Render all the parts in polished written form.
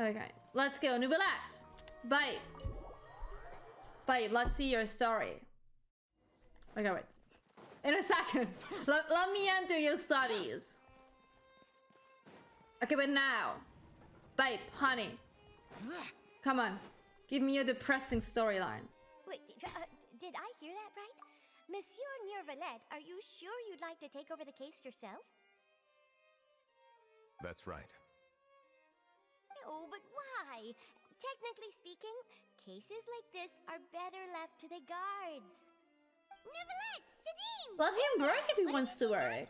Okay, let's go, Neuvillette. Babe. Babe, let's see your story. Okay, wait. In a second. Let me enter your studies. Okay, but now. Babe, honey. Come on. Give me your depressing storyline. Wait, did I hear that right? Monsieur Neuvillette, are you sure you'd like to take over the case yourself? That's right. No, but why? Technically speaking, cases like this are better left to the guards. Neuvillette, Sidine! Let him work if he wants to work.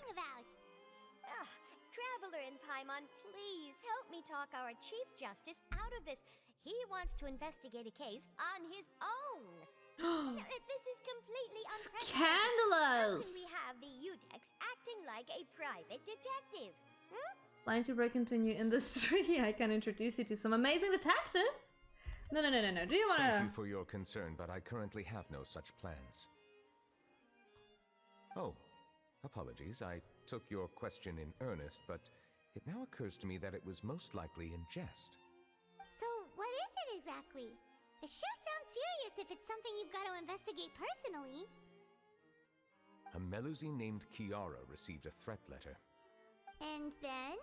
Traveler in Paimon, please help me talk our Chief Justice out of this. He wants to investigate a case on his own. This is completely unprecedented. Scandalous! How can we have the Udex acting like a private detective? Planning to break into a new industry? I can introduce you to some amazing detectives. No. Do you wanna... Thank you for your concern, but I currently have no such plans. Oh, apologies. I took your question in earnest, but it now occurs to me that it was most likely in jest. So, what is it exactly? It sure sounds serious if it's something you've got to investigate personally. A Melusine named Kiara received a threat letter. And then?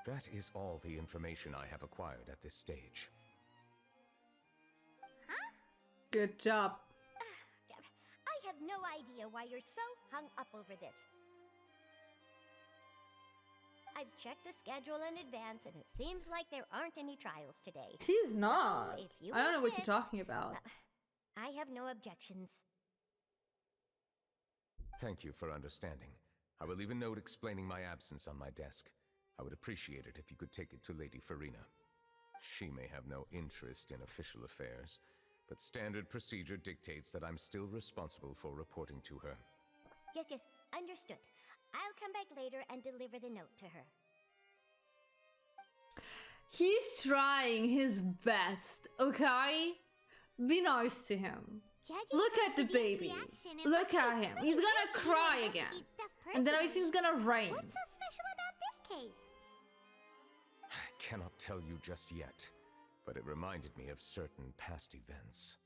That is all the information I have acquired at this stage. Huh? Good job. I have no idea why you're so hung up over this. I've checked the schedule in advance, and it seems like there aren't any trials today. He's not. So, if you I don't know what you're insist, talking about. I have no objections. Thank you for understanding. I will leave a note explaining my absence on my desk. I would appreciate it if you could take it to Lady Farina. She may have no interest in official affairs, but standard procedure dictates that I'm still responsible for reporting to her. Yes, understood. I'll come back later and deliver the note to her. He's trying his best, okay? Be nice to him. Judging Look from at the Sadine's baby. reaction, it Look must at be him. pretty He's gonna serious if you cry investigate again. stuff And then personally. everything's gonna rain. What's so special about this case? I cannot tell you just yet, but it reminded me of certain past events.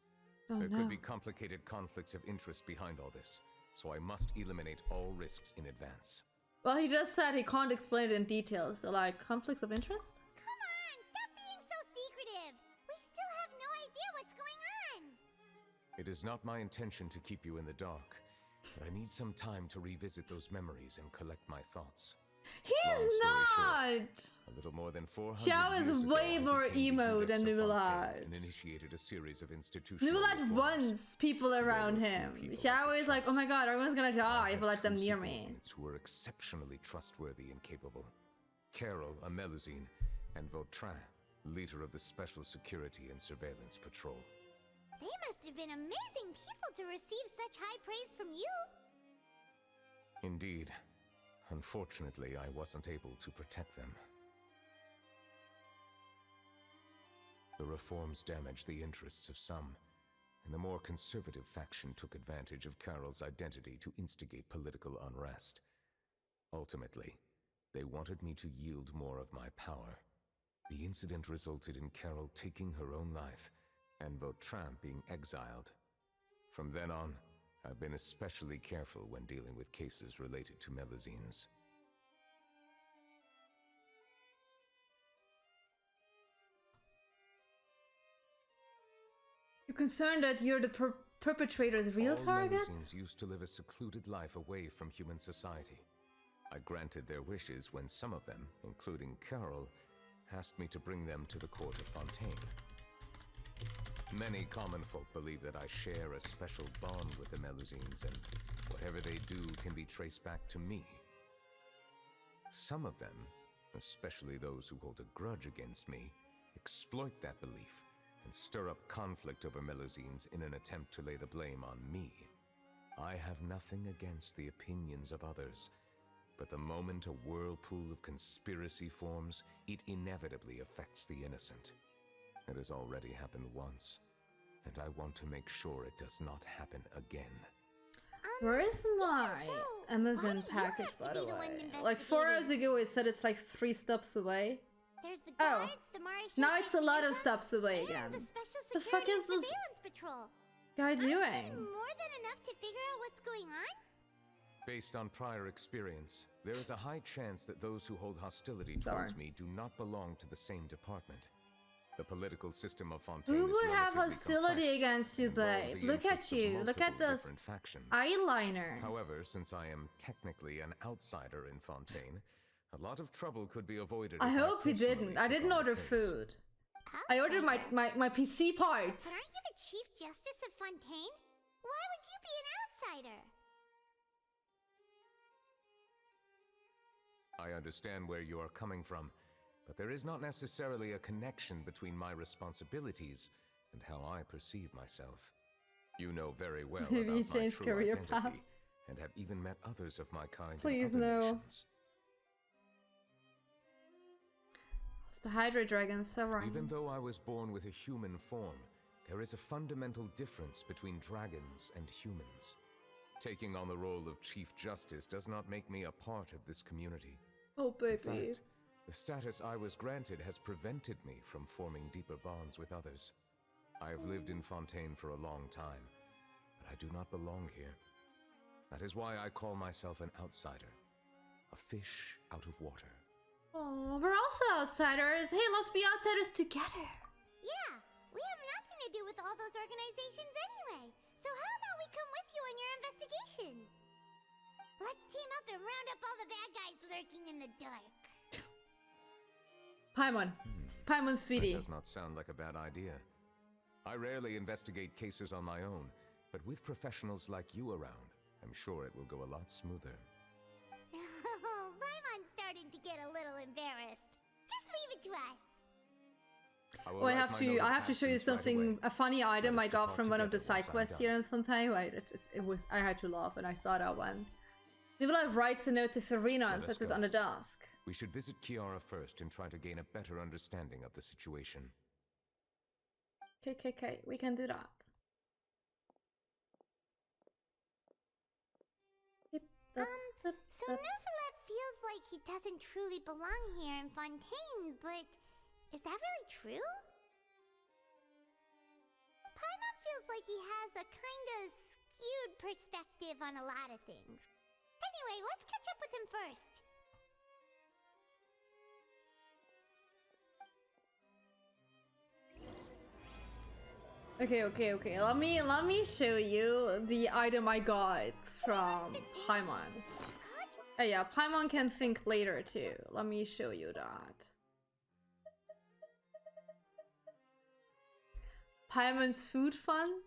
Oh, There no. could be complicated conflicts of interest behind all this, so I must eliminate all risks in advance. Well, he just said he can't explain it in detail, so like, conflicts of interest? Come on, stop being so secretive. We still have no idea what's going on. It is not my intention to keep you in the dark, but I need some time to revisit those memories and collect my thoughts. He's Long story not! A little more than 400 Xiao is years ago, way I more became the emo Index than of Fontaine Neuvillette. and initiated a series of institutional Neuvillette reforms. wants people around There were him. few people I Xiao could is like, oh trust. my god, everyone's gonna die I if had I let them two near me. subordinates who were exceptionally trustworthy and capable. Carol, a Melusine, and Vautrin, leader of the Special Security and Surveillance Patrol. They must have been amazing people to receive such high praise from you. Indeed. Unfortunately, I wasn't able to protect them. The reforms damaged the interests of some, and the more conservative faction took advantage of Carol's identity to instigate political unrest. Ultimately, they wanted me to yield more of my power. The incident resulted in Carol taking her own life, and Vautrin being exiled. From then on, I've been especially careful when dealing with cases related to Melusines. You're concerned that you're the perpetrator's real All target? Melusines used to live a secluded life away from human society. I granted their wishes when some of them, including Carol, asked me to bring them to the court of Fontaine. Many common folk believe that I share a special bond with the Melusines, and whatever they do can be traced back to me. Some of them, especially those who hold a grudge against me, exploit that belief and stir up conflict over Melusines in an attempt to lay the blame on me. I have nothing against the opinions of others, but the moment a whirlpool of conspiracy forms, it inevitably affects the innocent. It has already happened once, and I want to make sure it does not happen again. Where is my so, why Amazon do you package, have to by be the the one way? Like 4 hours investigating? ago, it said it's like 3 stops away. There's the Oh. guards, the Marisha Now it's a lot of Santa, steps away and again. the special The fuck security is this surveillance patrol. guy Aren't they doing? more than enough to figure out what's going on? Based on prior experience, there is a high chance that those who hold hostility Sorry. towards me do not belong to the same department. The political system of Fontaine Who is would have relatively hostility complex against you, and involves babe? the Look at interests of you. Look at multiple this different factions. eyeliner. However, since I am technically an outsider in Fontaine, a lot of trouble could be avoided. I if hope you personally didn't. I took didn't on the order case. food. I ordered my PC parts. But aren't you the Chief Justice of Fontaine? Why would you be an outsider? I understand where you are coming from, but there is not necessarily a connection between my responsibilities and how I perceive myself. You know very well Maybe you about my changed true career identity, paths. and have even met others of my kind Please, in other no. nations. The Hydra Dragon, Severin. Even though I was born with a human form, there is a fundamental difference between dragons and humans. Taking on the role of Chief Justice does not make me a part of this community. Oh, In baby. fact, the status I was granted has prevented me from forming deeper bonds with others. I have lived in Fontaine for a long time, but I do not belong here. That is why I call myself an outsider, a fish out of water. Oh, we're also outsiders. Hey, let's be outsiders together. Yeah, we have nothing to do with all those organizations anyway. So how about we come with you on your investigation? Let's team up and round up all the bad guys lurking in the dark. Paimon. Paimon's sweetie. That does not sound like a bad idea. I rarely investigate cases on my own, but with professionals like you around, I'm sure it will go a lot smoother. Oh, Paimon's starting to get a little embarrassed. Just leave it to us. will Oh, I write have my to. note of I have to show you absence right something. away. A funny item Let I us got depart from one of the together side once I'm quests done. here in Fontaine. Wait, it was. I had to laugh when I saw that one. Neuvillette writes a note to Serena and Let us sets it go. on the desk. We should visit Kiara first and try to gain a better understanding of the situation. Okay, we can do that. So Neuvillette feels like he doesn't truly belong here in Fontaine, but is that really true? Paimon feels like he has a kinda skewed perspective on a lot of things. Anyway, let's catch up with him first. Okay. Let me show you the item I got from Paimon. Oh yeah, Paimon can think later too. Let me show you that. Paimon's food fund.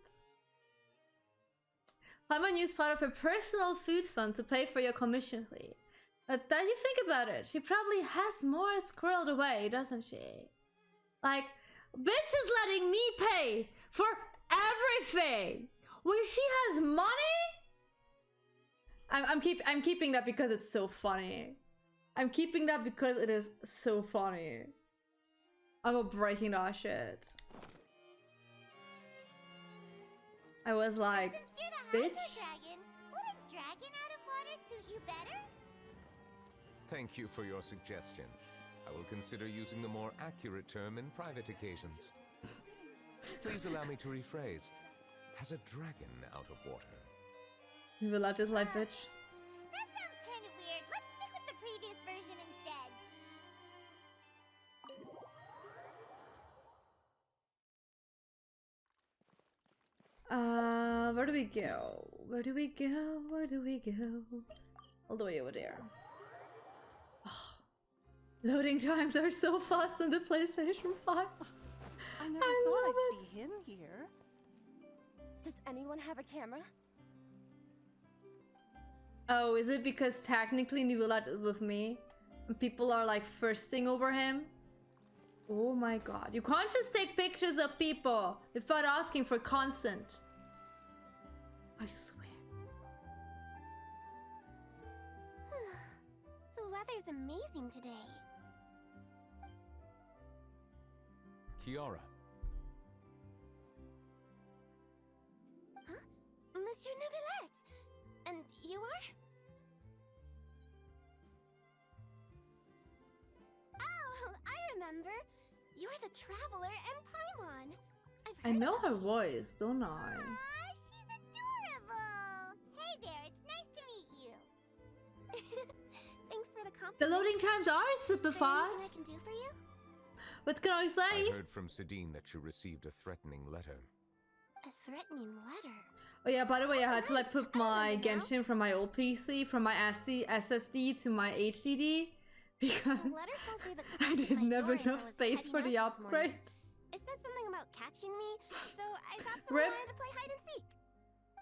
Paimon used part of her personal food fund to pay for your commission fee. But then you think about it, she probably has more squirreled away, doesn't she? Like, bitch is letting me pay for everything when she has money. I'm keeping that because it's so funny. I'm keeping that because it is so funny. I'm breaking that shit. I was like, Since you're the Hydra bitch. Dragon, would a dragon out of water suit you better? Thank you for your suggestion. I will consider using the more accurate term in private occasions. Please allow me to rephrase. Has a dragon out of water? Neuvillette is like, bitch. That sounds kind of weird. Let's stick with the previous version instead. Where do we go? Where do we go? Where do we go? All the way over there. Oh, loading times are so fast on the PlayStation 5. I never I thought love I'd it. see him here. Does anyone have a camera? Oh, is it because technically Neuvillette is with me? And people are like thirsting over him? Oh my god. You can't just take pictures of people without asking for consent. I swear. The weather's amazing today. Kiara, Monsieur Neuvillette! And you are? Oh, I remember. remember. You're the Traveler and Paimon. I know her voice, don't I? Aw, she's adorable. Hey there, it's nice to meet you. Thanks for the compliment. The loading times are super Is there anything I fast. can do for you? What can I I say? heard from Sidine that you received a threatening letter. A threatening letter. Oh yeah, by the way, I had to like put my Genshin from my old PC, from my SSD to my HDD because The letter fell through the I cracks of didn't my have door as I enough was space heading for out the this upgrade. morning. It said something about catching me, so I thought someone Rip. wanted to play hide and seek.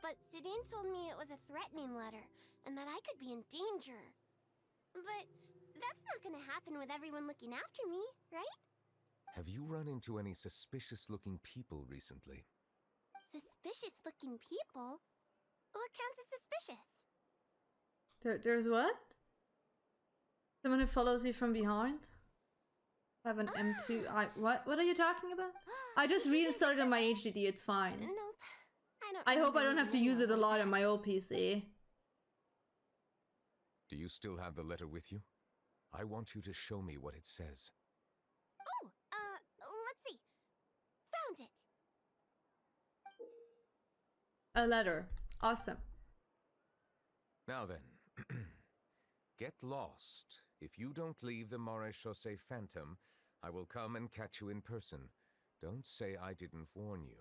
But Sidine told me it was a threatening letter, and that I could be in danger. But that's not gonna happen with everyone looking after me, right? Have you run into any suspicious-looking people recently? Suspicious-looking people? What counts as suspicious? There's what? Someone who follows you from behind? I have an M2. What are you talking about? I just You should reinstalled it on my use HDD, it's fine. Nope. I hope I remember don't have to anything use it a like lot that. on my old PC. Do you still have the letter with you? I want you to show me what it says. Oh, let's see. Found it. A letter. Awesome. Now then, get lost. If you don't leave the Maréchaussée Phantom, I will come and catch you in person. Don't say I didn't warn you.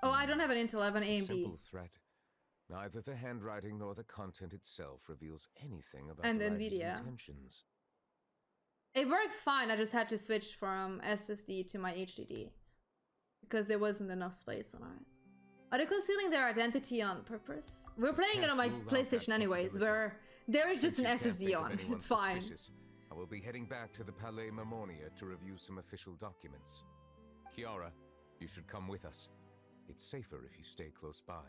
Oh, I don't have an Intel, I have an A AMD. simple threat. Neither the handwriting nor the content itself reveals anything about And the writer's NVIDIA. intentions. It works fine, I just had to switch from SSD to my HDD. Because there wasn't enough space on it. Are they concealing their identity on purpose? We're playing it on my Can't rule out that PlayStation anyways, possibility. where there is just an Since you can't SSD think of on. anyone It's fine. suspicious, I will be heading back to the Palais Mermonia to review some official documents. Kiara, you should come with us. It's safer if you stay close by.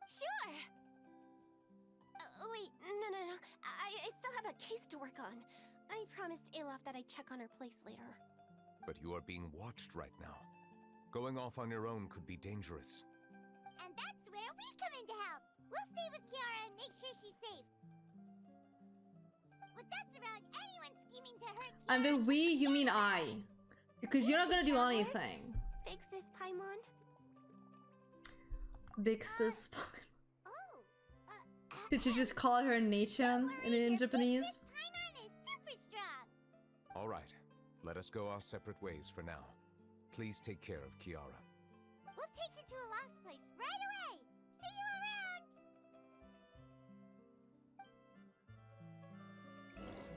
Sure. Wait, no. I still have a case to work on. I promised Alof that I'd check on her place later. But you are being watched right now. Going off on your own could be dangerous. And that's where we come in to help. We'll stay with Kiara and make sure she's safe. With us around, anyone scheming to hurt Kiara... And with we, you mean I. Because you're not gonna do Traveler? anything. Big sis Paimon? Big sis. Oh, Did you just call her Neichan in Japanese? Paimon is super strong. All right, let us go our separate ways for now. Please take care of Kiara. We'll take her to a lost place right away. See you around.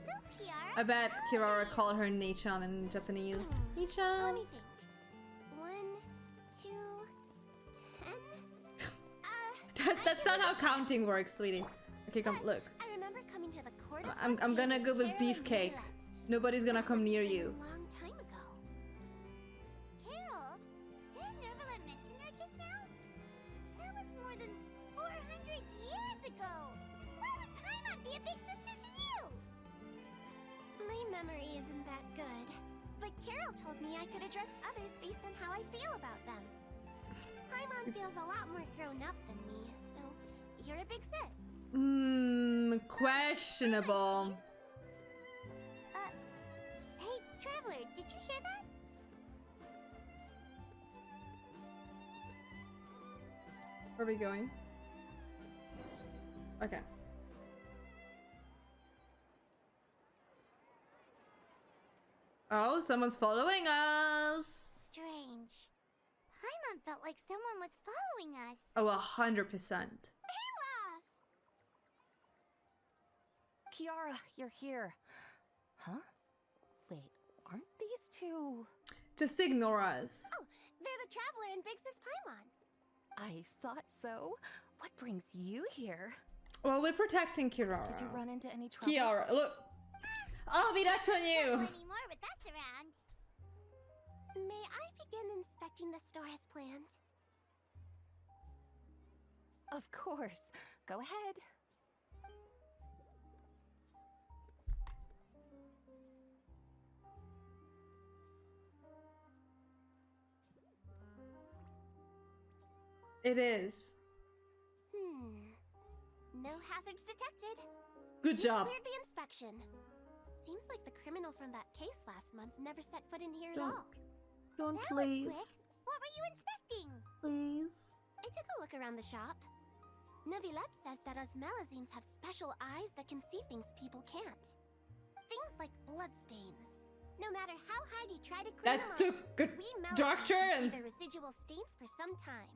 So, Kiara... I bet Kirara called her Neichan in Japanese. Let Neichan? me think. 1, 2, 10. That's not how counting works, sweetie. Okay, come, look. I remember coming to the court of I'm gonna go with Carol and beefcake. Neuvillette. Nobody's gonna That come must near have been you. A long time ago. Carol? Didn't Neuvillette mention her just now? That was more than 400 years ago. Why would Paimon be a big sister to you? My memory isn't that good, but Carol told me I could address others based on how I feel about them. Paimon feels a lot more grown up than me, so you're a big sis. Questionable. Hey, Traveler, did you hear that? Where are we going? Okay. Oh, someone's following us. Strange. Paimon felt like someone was following us. Oh, 100%. Olaf! Kiara, you're here. Huh? Wait, aren't these two? Just ignore us. Oh, they're the Traveler and Big Sis Paimon. I thought so. What brings you here? Well, we're protecting Kirara. Did you run into any trouble? Kiara, look. Albie, that's on Not you. anymore with us around. May I begin inspecting the store as planned? Of course. Go ahead. It is. No hazards detected. Good You job. cleared the inspection. Seems like the criminal from that case last month never set foot in here at all. Don't That was leave. quick. What were you inspecting? Please. I took a look around the shop. Neuvillette says that us Melazines have special eyes that can see things people can't. Things like bloodstains. No matter how hard you try to clean them That's a up, good we Melazines doctor can see and the residual stains for some time.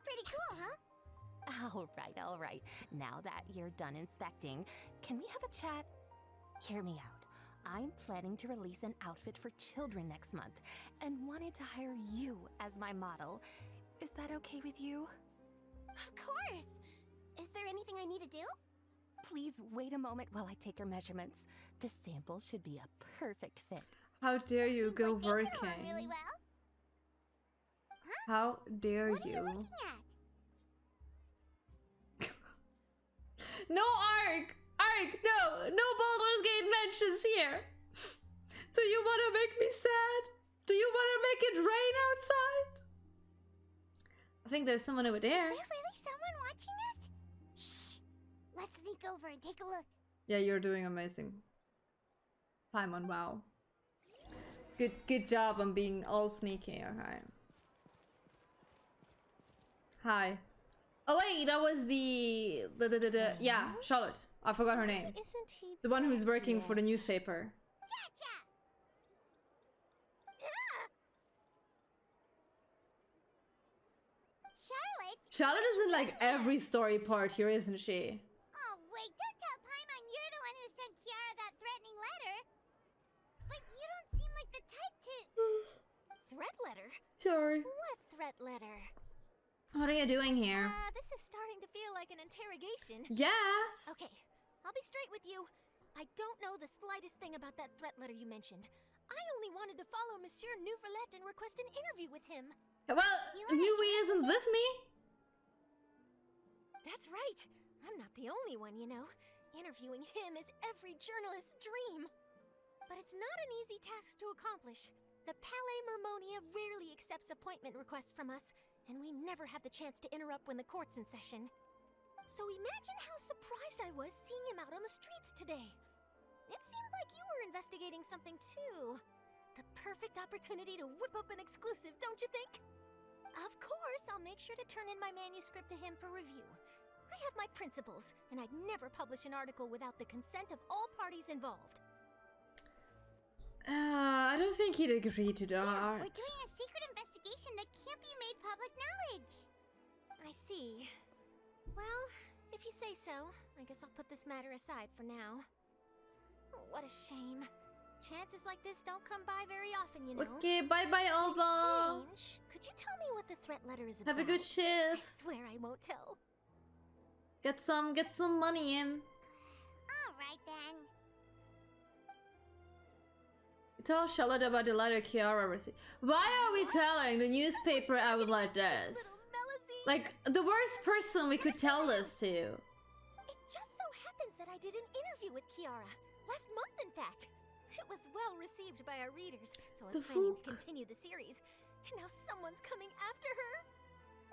Pretty cool, huh? All right. Now that you're done inspecting, can we have a chat? Hear me out. I'm planning to release an outfit for children next month and wanted to hire you as my model. Is that okay with you? Of course! Is there anything I need to do? Please wait a moment while I take your measurements. The sample should be a perfect fit. how dare you go Seems like they get along working? really well. How dare What are you you? looking at? No Ark! Ark, no! No Baldur's Gate mentions here! Do you want to make me sad? Do you want to make it rain outside? I think there's someone over Is there. there really someone watching us? Shh. Let's sneak over and take a look. Yeah, you're doing amazing. Paimon, wow. Good job on being all sneaky, okay. Hi. Oh wait, that was the yeah, Charlotte. I forgot her name. Isn't he The one who's back working for the yet? newspaper. Gotcha! Charlotte! Charlotte is in like every story part here, isn't she? Oh, wait, don't tell Paimon you're the one who sent Kiara that threatening letter. But you don't seem like the type to... Threat letter? Sorry. What threat letter? What are you doing here? This is starting to feel like an interrogation. Yes. Okay, I'll be straight with you. I don't know the slightest thing about that threat letter you mentioned. I only wanted to follow Monsieur Neuvillette and request an interview with him. Well, Nui isn't with me. That's right. I'm not the only one, you know. Interviewing him is every journalist's dream. But it's not an easy task to accomplish. The Palais Mermonia rarely accepts appointment requests from us, and we never have the chance to interrupt when the court's in session. So imagine how surprised I was seeing him out on the streets today. It seemed like you were investigating something too. The perfect opportunity to whip up an exclusive, don't you think? Of course, I'll make sure to turn in my manuscript to him for review. I have my principles, and I'd never publish an article without the consent of all parties involved. I don't think he'd agree to We're that. doing a secret investigation that can't be made public knowledge. I see. Well, if you say so, I guess I'll put this matter aside for now. Oh, what a shame. Chances like this don't come by very often, you know. Okay, bye bye, In Alba. exchange, could you tell me what the threat letter is about? Have a good I shift. swear I won't tell. Get some money in. Alright then. Tell Charlotte about the letter Kiara received. Why are we telling the newspaper outlet this? Little Melazine. Like, the worst person we could tell this to. It just so happens that I did an interview with Kiara. Last month, in fact. It was well received by our readers, so I The was planning to fuck? continue the series. And now someone's coming after her.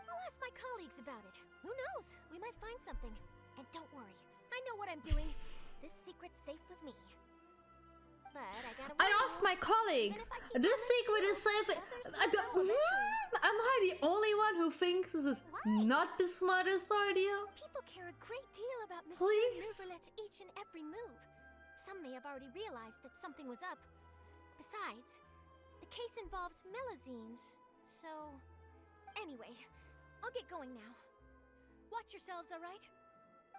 I'll ask my colleagues about it. Who knows? We might find something. And don't worry, I know what I'm doing. This secret's safe with me. But I gotta I warn asked you, my colleagues. even if I keep This all secret is safe. others will know eventually. Am I the only one who thinks this is not the smartest idea? People care a great deal about Monsieur Please? Neuvillette's each and every move. Some may have already realized that something was up. Besides, the case involves Melazines, so... Anyway, I'll get going now. Watch yourselves, alright?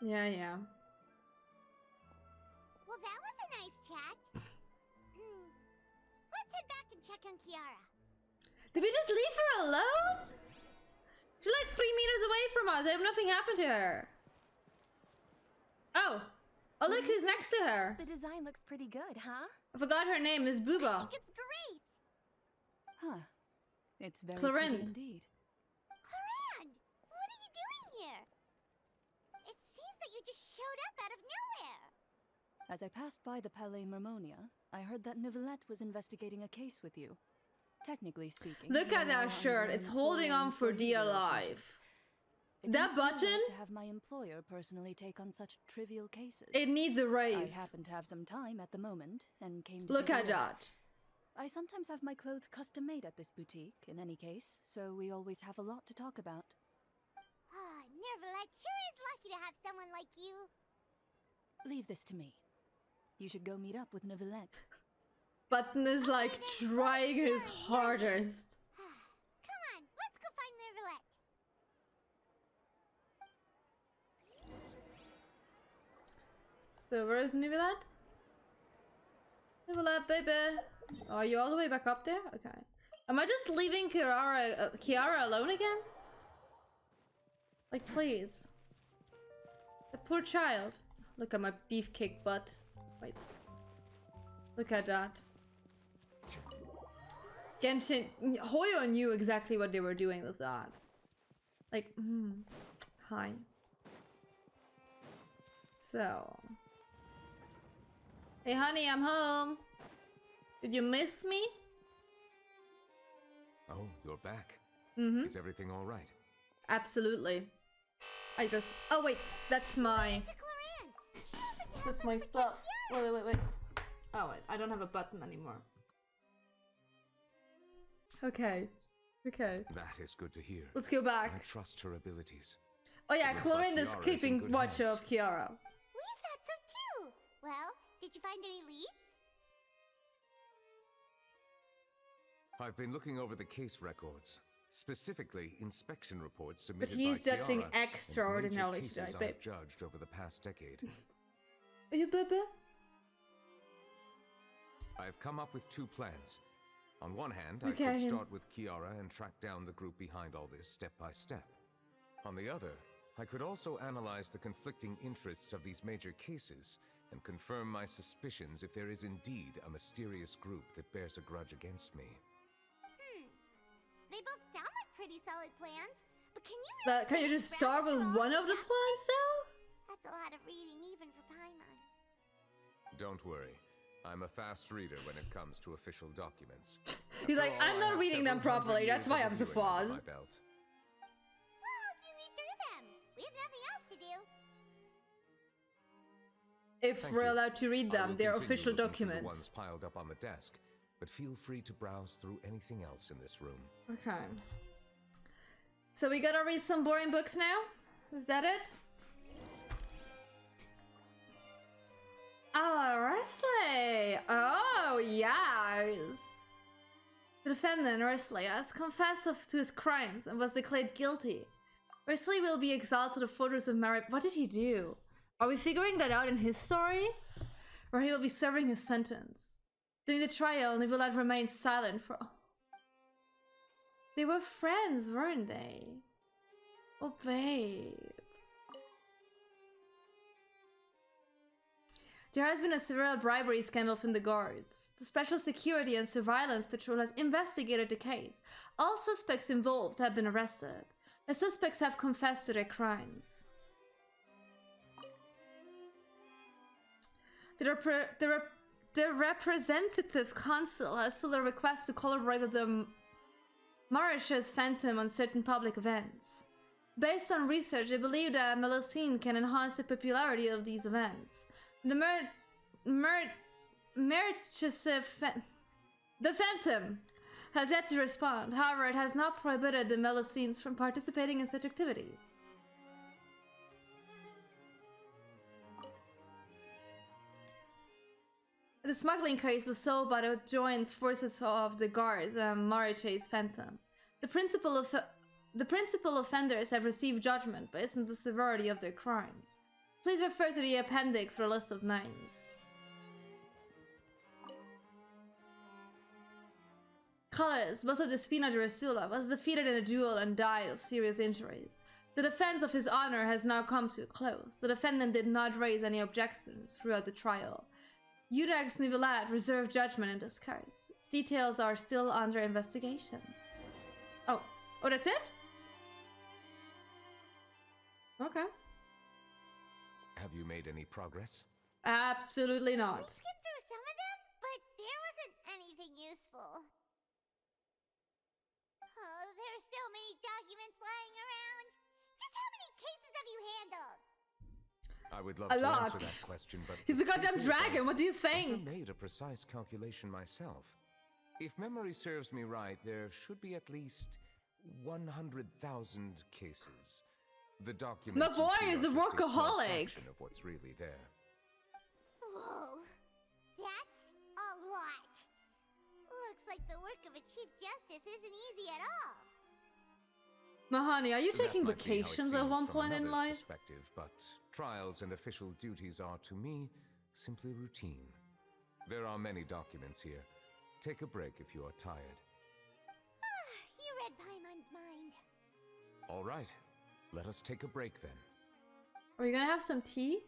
Yeah. Well, that was a nice chat. Let's head back and check on Kiara. Did we just leave her alone? She's like 3 meters away from us. I hope nothing happened to her. Oh, look who's next to her. The design looks pretty good, huh? I forgot her name is I Booba. think it's great. Huh. It's very Clorinde. pretty indeed. Clorinde, what are you doing here? It seems that you just showed up out of nowhere. As I passed by the Palais Mermonia, I heard that Neuvillette was investigating a case with you. Technically speaking, Look you at are that shirt. under It's holding on for employer-employee dear relationship. life. It That didn't feel button? right to have my employer personally take on such trivial cases. It needs a I raise. happen to have some time at the moment and came to Look take a at look. that. I sometimes have my clothes custom made at this boutique, in any case, so we always have a lot to talk about. Ah, Neuvillette sure is lucky to have someone like you. Leave this to me. You should go meet up with Neuvillette. Button is like trying his hardest. Come on, let's go find Neuvillette. So where is Neuvillette? Neuvillette, baby. Oh, are you all the way back up there? Okay. Am I just leaving Kiara alone again? Like, please. The poor child. Look at my beefcake butt. Wait. Look at that. Genshin. Hoyo knew exactly what they were doing with that. Like, hi. So. Hey, honey, I'm home. Did you miss me? Oh, you're back. Mm-hmm. Is everything all right? Absolutely. I just. Oh wait, that's my. That's my stuff. Wait. Oh wait, I don't have a button anymore. Okay. That is good to hear. Let's go I back. trust her abilities. Oh yeah, It looks like Chlorine is Kiara is in keeping good watch hands. of Kiara. We thought so too. Well, did you find any leads? I've been looking over the case records, specifically inspection reports But submitted he's by judging Kiara in extraordinarily major today, cases babe. I've judged over the past decade. Are you baby? I've come up with two plans. On one hand, I Okay. could start with Kiara and track down the group behind all this step by step. On the other, I could also analyze the conflicting interests of these major cases and confirm my suspicions if there is indeed a mysterious group that bears a grudge against me. They both sound like pretty solid plans, but can you But can you finish just start with browsing through all one of the documents? plans though? That's a lot of reading even for Paimon. Don't worry. I'm a fast reader when it comes to official documents. He's After like, all, I'm I not have reading them several hundred properly, that's years why of I'm so reviewing under my fast. belt. Well, help you read through them. We have nothing else to do. If Thank we're you. allowed to read I them, will they're continue official looking through documents. The ones piled up on the desk, but feel free to browse through anything else in this room. Okay. So we gotta read some boring books now? Is that it? Oh, Wesley! Oh, yes! The defendant, Wesley, has confessed to his crimes and was declared guilty. Wesley will be exiled to the fortress of Mary. What did he do? Are we figuring that out in his story? Or he will be serving his sentence? During the trial, Neuvillette remained silent for... They were friends, weren't they? Oh, babe. There has been a severe bribery scandal from the guards. The Special Security and Surveillance Patrol has investigated the case. All suspects involved have been arrested. The suspects have confessed to their crimes. The representative council has filed a request to collaborate with the Mauritius Phantom on certain public events. Based on research, they believe that Melusine can enhance the popularity of these events. The the Phantom has yet to respond. However, it has not prohibited the Melusines from participating in such activities. The smuggling case was solved by the joint forces of the guards and Mauritius Phantom. The principal offenders have received judgment based on the severity of their crimes. Please refer to the appendix for a list of names. Collis, boss of the Spina Dracula, was defeated in a duel and died of serious injuries. The defense of his honor has now come to a close. The defendant did not raise any objections throughout the trial. Urex Neuvillette reserved judgment in this case. Its details are still under investigation. Oh, that's it? Okay. Have you made any progress? Absolutely not. We skipped through some of them, but there wasn't anything useful. Oh, there's so many documents lying around. Just how many have you handled? I would love A to lot. answer that question, but He's a the truth goddamn is dragon. I've What do you never think? made a precise calculation myself. If memory serves me right, there should be at least 100,000 cases. The documents My boy you see is are a just small workaholic. fraction of what's really there. Whoa, that's a lot. Looks like the work of a Chief Justice isn't easy at all. Mahani, are you That taking might be how it vacations at seems one from point in another's life? perspective, but trials and official duties are, to me, simply routine. There are many documents here. Take a break if you are tired. You read Paimon's mind. All right, let us take a break then. Are you gonna have some tea?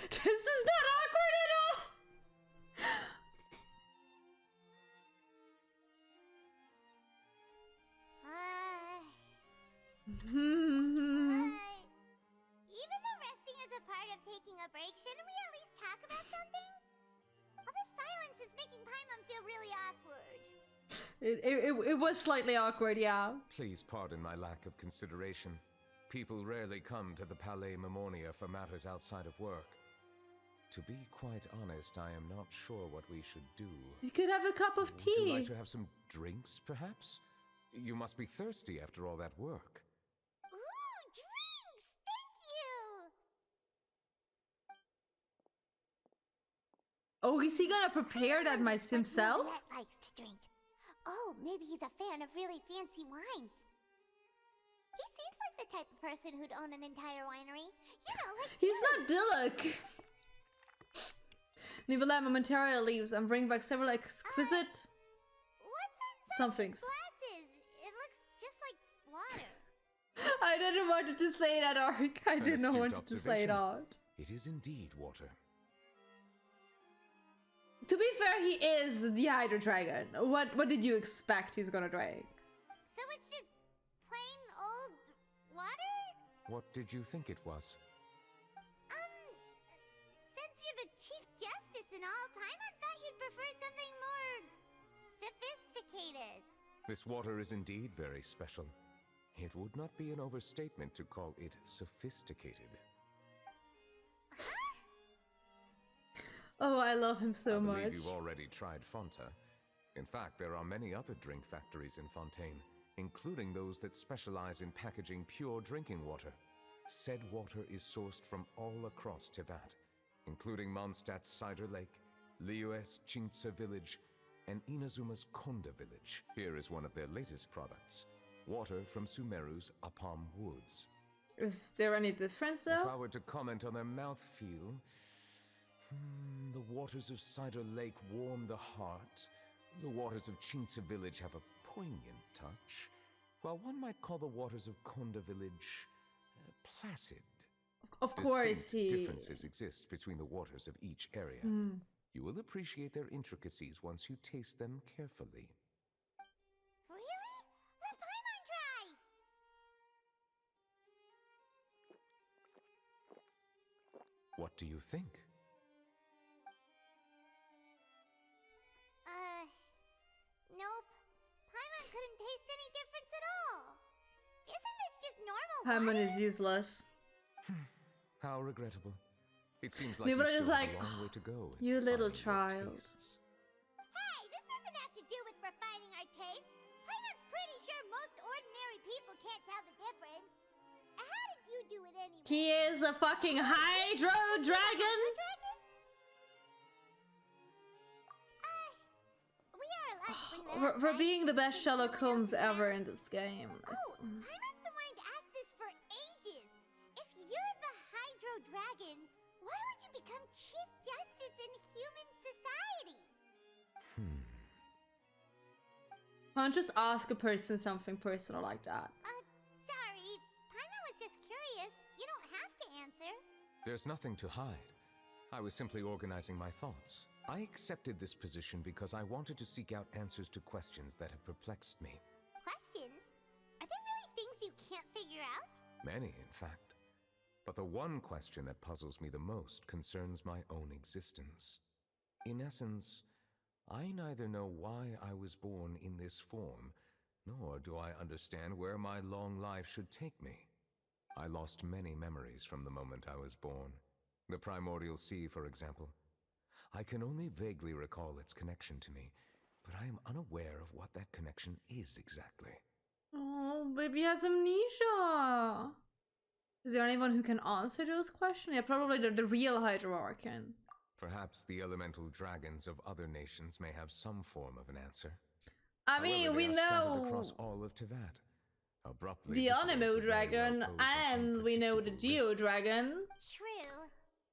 This is not awkward at all! Even though resting is a part of taking a break, shouldn't we at least talk about something? All this silence is making Paimon feel really awkward. It was slightly awkward, yeah. Please pardon my lack of consideration. People rarely come to the Palais Mermonia for matters outside of work. To be quite honest, I am not sure what we should do. You could have a cup of Would you tea. like to have some drinks, perhaps? You must be thirsty after all that work. Ooh, drinks! Thank you! Oh, is he gonna prepare that himself? Neuvillette likes to drink. Oh, maybe he's a fan of really fancy wines. He seems like the type of person who'd own an entire winery. You know, like He's not Dilek. Neuvillette momentarily leaves and bring back several exquisite what's in somethings. glasses? It looks just like water. I didn't want you to say that, Ark. I An didn't astute want you to say observation. that. It is indeed water. To be fair, he is the Hydro Dragon. What did you expect he's gonna drink? So it's just plain old water? What did you think it was? Since you're the Chief Justice and all, Paimon thought you'd prefer something more sophisticated. This water is indeed very special. It would not be an overstatement to call it sophisticated. Oh, I love him so I believe much. you've already tried Fonta. In fact, there are many other drink factories in Fontaine, including those that specialize in packaging pure drinking water. Said water is sourced from all across Tevat, including Mondstadt's Cider Lake, Liyue's Chintsa Village, and Inazuma's Konda Village. Here is one of their latest products, water from Sumeru's Apam Woods. Is there any difference If though? I were to comment on their mouthfeel, the waters of Cider Lake warm the heart. The waters of Chintsa Village have a poignant touch, while one might call the waters of Konda Village placid. Of course, Distinct he. differences exist between the waters of each area. You will appreciate their intricacies once you taste them carefully. Really? Let Paimon try! What do you think? Nope. Paimon couldn't taste any difference at all. Isn't this just normal Paimon water? is useless. How regrettable. It seems like you Neuvillette still is have like, a long way to go. in "You little refining your child." tastes. Hey, this doesn't have to do with refining our taste. Paimon's pretty sure most ordinary people can't tell the difference. How did you do it anyway? He is a fucking Hydro Dragon. We are allowed to bring that up, For right? being the best Since no Sherlock one Holmes else is ever around? in this game. Oh, Paimon's been wanting to ask this for ages. If you're the Hydro Dragon, why would you become Chief Justice in human society? Can't just ask a person something personal like that. Sorry. Paimon was just curious. You don't have to answer. There's nothing to hide. I was simply organizing my thoughts. I accepted this position because I wanted to seek out answers to questions that have perplexed me. Questions? Are there really things you can't figure out? Many, in fact. But the one question that puzzles me the most concerns my own existence. In essence, I neither know why I was born in this form, nor do I understand where my long life should take me. I lost many memories from the moment I was born. The primordial sea, for example. I can only vaguely recall its connection to me, but I am unaware of what that connection is exactly. Oh, baby has amnesia. Is there anyone who can answer those questions? Yeah, probably the real Hydroarch can. Perhaps the elemental dragons of other nations may have some form of an answer. I mean, However, we they are scattered know across all of Tevat. Abruptly the visiting Anemo could very dragon, well pose an and we know the unpredictable Geo risk. dragon. True.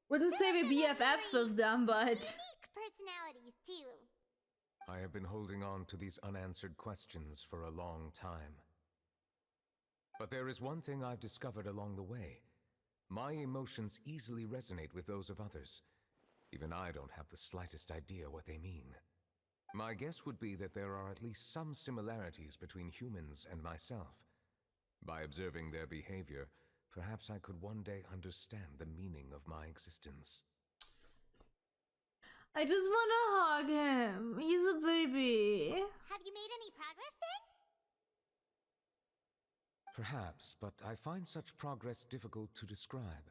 Wouldn't say we Some of them have BFFs very with them, but Unique personalities, too. I have been holding on to these unanswered questions for a long time. But there is one thing I've discovered along the way. My emotions easily resonate with those of others. Even I don't have the slightest idea what they mean. My guess would be that there are at least some similarities between humans and myself. By observing their behavior, perhaps I could one day understand the meaning of my existence. I just wanna hug him. He's a baby. Have you made any progress then? Perhaps, but I find such progress difficult to describe.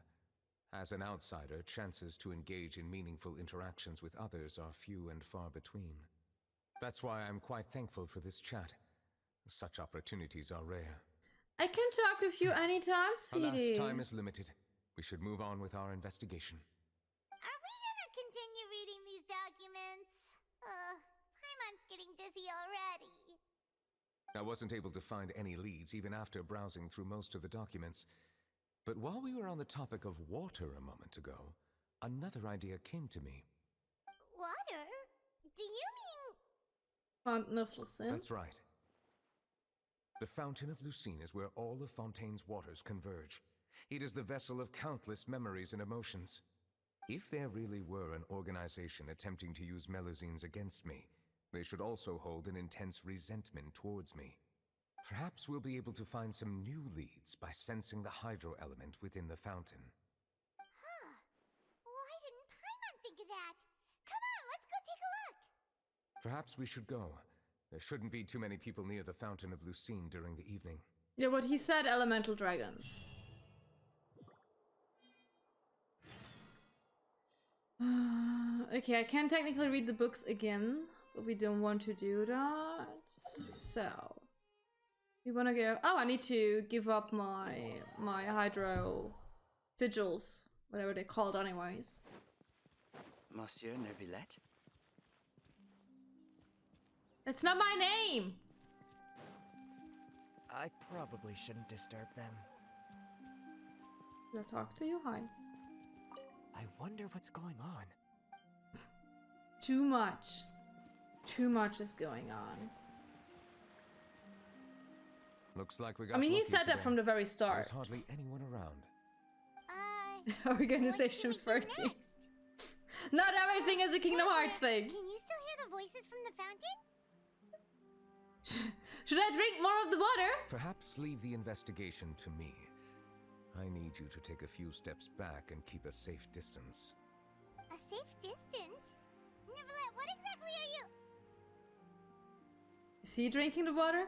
As an outsider, chances to engage in meaningful interactions with others are few and far between. That's why I'm quite thankful for this chat. Such opportunities are rare. I can talk with you anytime, sweetie. Alas, time is limited. We should move on with our investigation. Are we gonna continue reading these documents? Paimon's getting dizzy already. I wasn't able to find any leads even after browsing through most of the documents. But while we were on the topic of water a moment ago, another idea came to me. Water? Do you mean... Fountain of Lucine. That's right. The Fountain of Lucine is where all of Fontaine's waters converge. It is the vessel of countless memories and emotions. If there really were an organization attempting to use Melusines against me, they should also hold an intense resentment towards me. Perhaps we'll be able to find some new leads by sensing the hydro element within the fountain. Huh. Why didn't Paimon think of that? Come on, let's go take a look! Perhaps we should go. There shouldn't be too many people near the Fountain of Lucine during the evening. Yeah, what he said, elemental dragons. Okay, I can technically read the books again, but we don't want to do that. So we want to go. Oh, I need to give up my hydro sigils, whatever they're called, anyways. Monsieur Neuvillette? That's not my name. I probably shouldn't disturb them. Should I talk to you? Hi. I wonder what's going on. Too much. Too much is going on. Looks like we got I mean, he lucky said that today. from the very start. There's hardly anyone around. Organization what should we do 30. next? Not everything is a Kingdom Hearts thing. Can you still hear the voices from the fountain? Should I drink more of the water? Perhaps leave the investigation to me. I need you to take a few steps back and keep a safe distance. A safe distance? Neuvillette, what exactly are you... Is he drinking the water?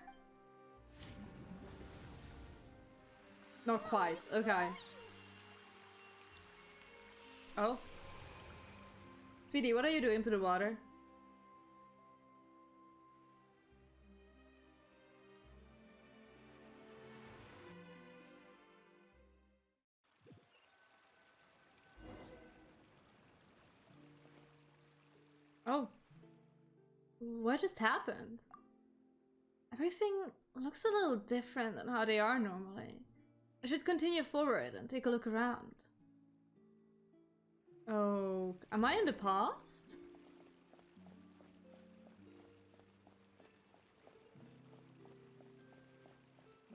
Not quite. Okay. Oh. Sweetie, what are you doing to the water? Oh. What just happened? Everything looks a little different than how they are normally. I should continue forward and take a look around. Oh, am I in the past?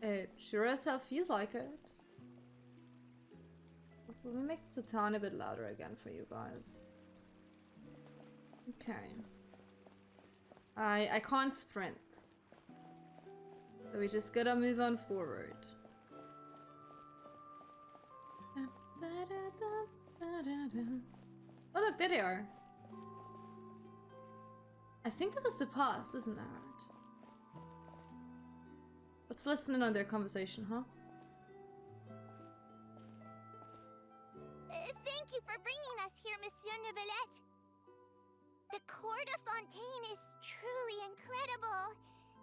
It sure as hell feels like it. So let me make this a tiny bit louder again for you guys. Okay. I can't sprint. So we just gotta move on forward. Oh look, there they are. I think this is the past, isn't it? Let's listen in on their conversation, huh? Thank you for bringing us here, Monsieur Neuvillette. The Court of Fontaine is truly incredible.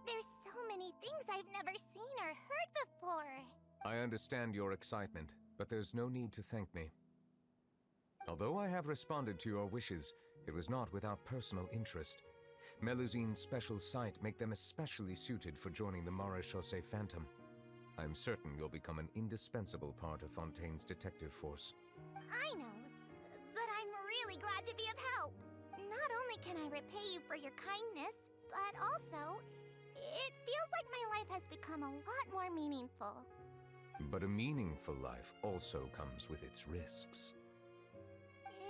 There's so many things I've never seen or heard before. I understand your excitement, but there's no need to thank me. Although I have responded to your wishes, it was not without personal interest. Melusine's special sight make them especially suited for joining the Maréchaussée Phantom. I'm certain you'll become an indispensable part of Fontaine's detective force. I know, but I'm really glad to be of help. Not only can I repay you for your kindness, but also, it feels like my life has become a lot more meaningful. But a meaningful life also comes with its risks.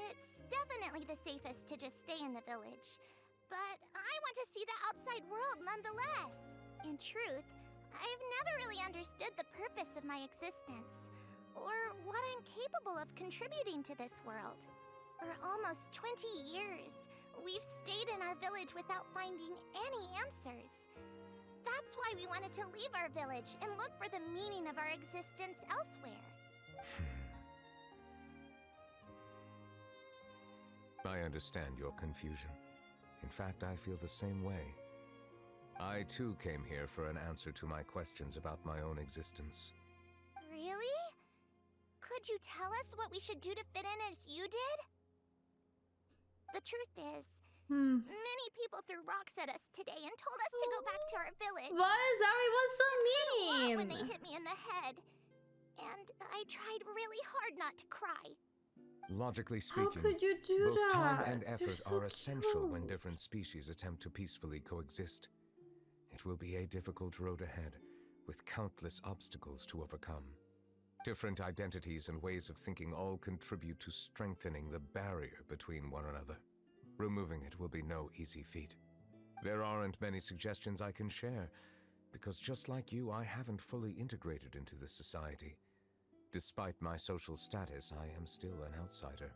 It's definitely the safest to just stay in the village, but I want to see the outside world nonetheless. In truth, I've never really understood the purpose of my existence, or what I'm capable of contributing to this world. For almost 20 years, we've stayed in our village without finding any answers. That's why we wanted to leave our village and look for the meaning of our existence elsewhere. I understand your confusion. In fact, I feel the same way. I too came here for an answer to my questions about my own existence. Really? Could you tell us what we should do to fit in as you did? The truth is, many people threw rocks at us today and told us to go back to our village. Why is everyone so It hurt a lot mean? when they hit me in the head. And I tried really hard not to cry. Logically How speaking, could you do both that? time and They're effort so are essential when cute. different species attempt to peacefully coexist. It will be a difficult road ahead, with countless obstacles to overcome. Different identities and ways of thinking all contribute to strengthening the barrier between one another. Removing it will be no easy feat. There aren't many suggestions I can share, because just like you, I haven't fully integrated into this society. Despite my social status, I am still an outsider.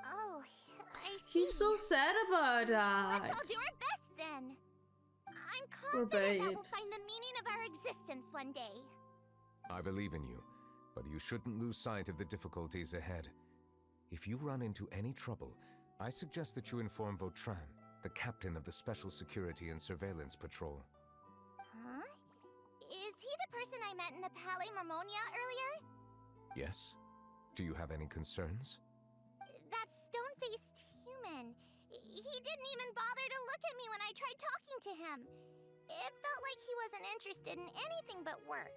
Oh, I see. He's so sad about that. Let's all do our best then. I'm Poor confident that we'll babes. find the meaning of our existence one day. I believe in you, but you shouldn't lose sight of the difficulties ahead. If you run into any trouble, I suggest that you inform Vautrin, the captain of the Special Security and Surveillance Patrol. Huh? Is he the person I met in the Palais Marmonia earlier? Yes? Do you have any concerns? That stone-faced human. He didn't even bother to look at me when I tried talking to him. It felt like he wasn't interested in anything but work.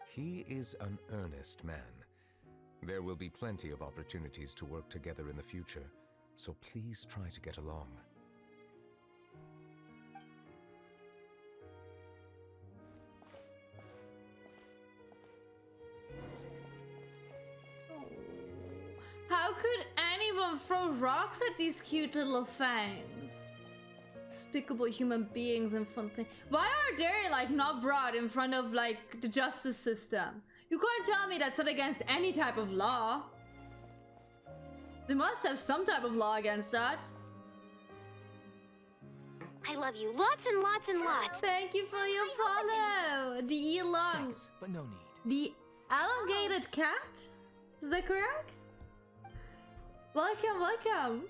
He is an earnest man. There will be plenty of opportunities to work together in the future, so please try to get along. How could anyone throw rocks at these cute little fangs? Despicable human beings in Fontaine. Why are they like not brought in front of like the justice system? You can't tell me that's not against any type of law. They must have some type of law against that. I love you lots and lots and lots. Thank you for your follow. The elong, Thanks, but no need. the elongated cat. Is that correct? Welcome, welcome.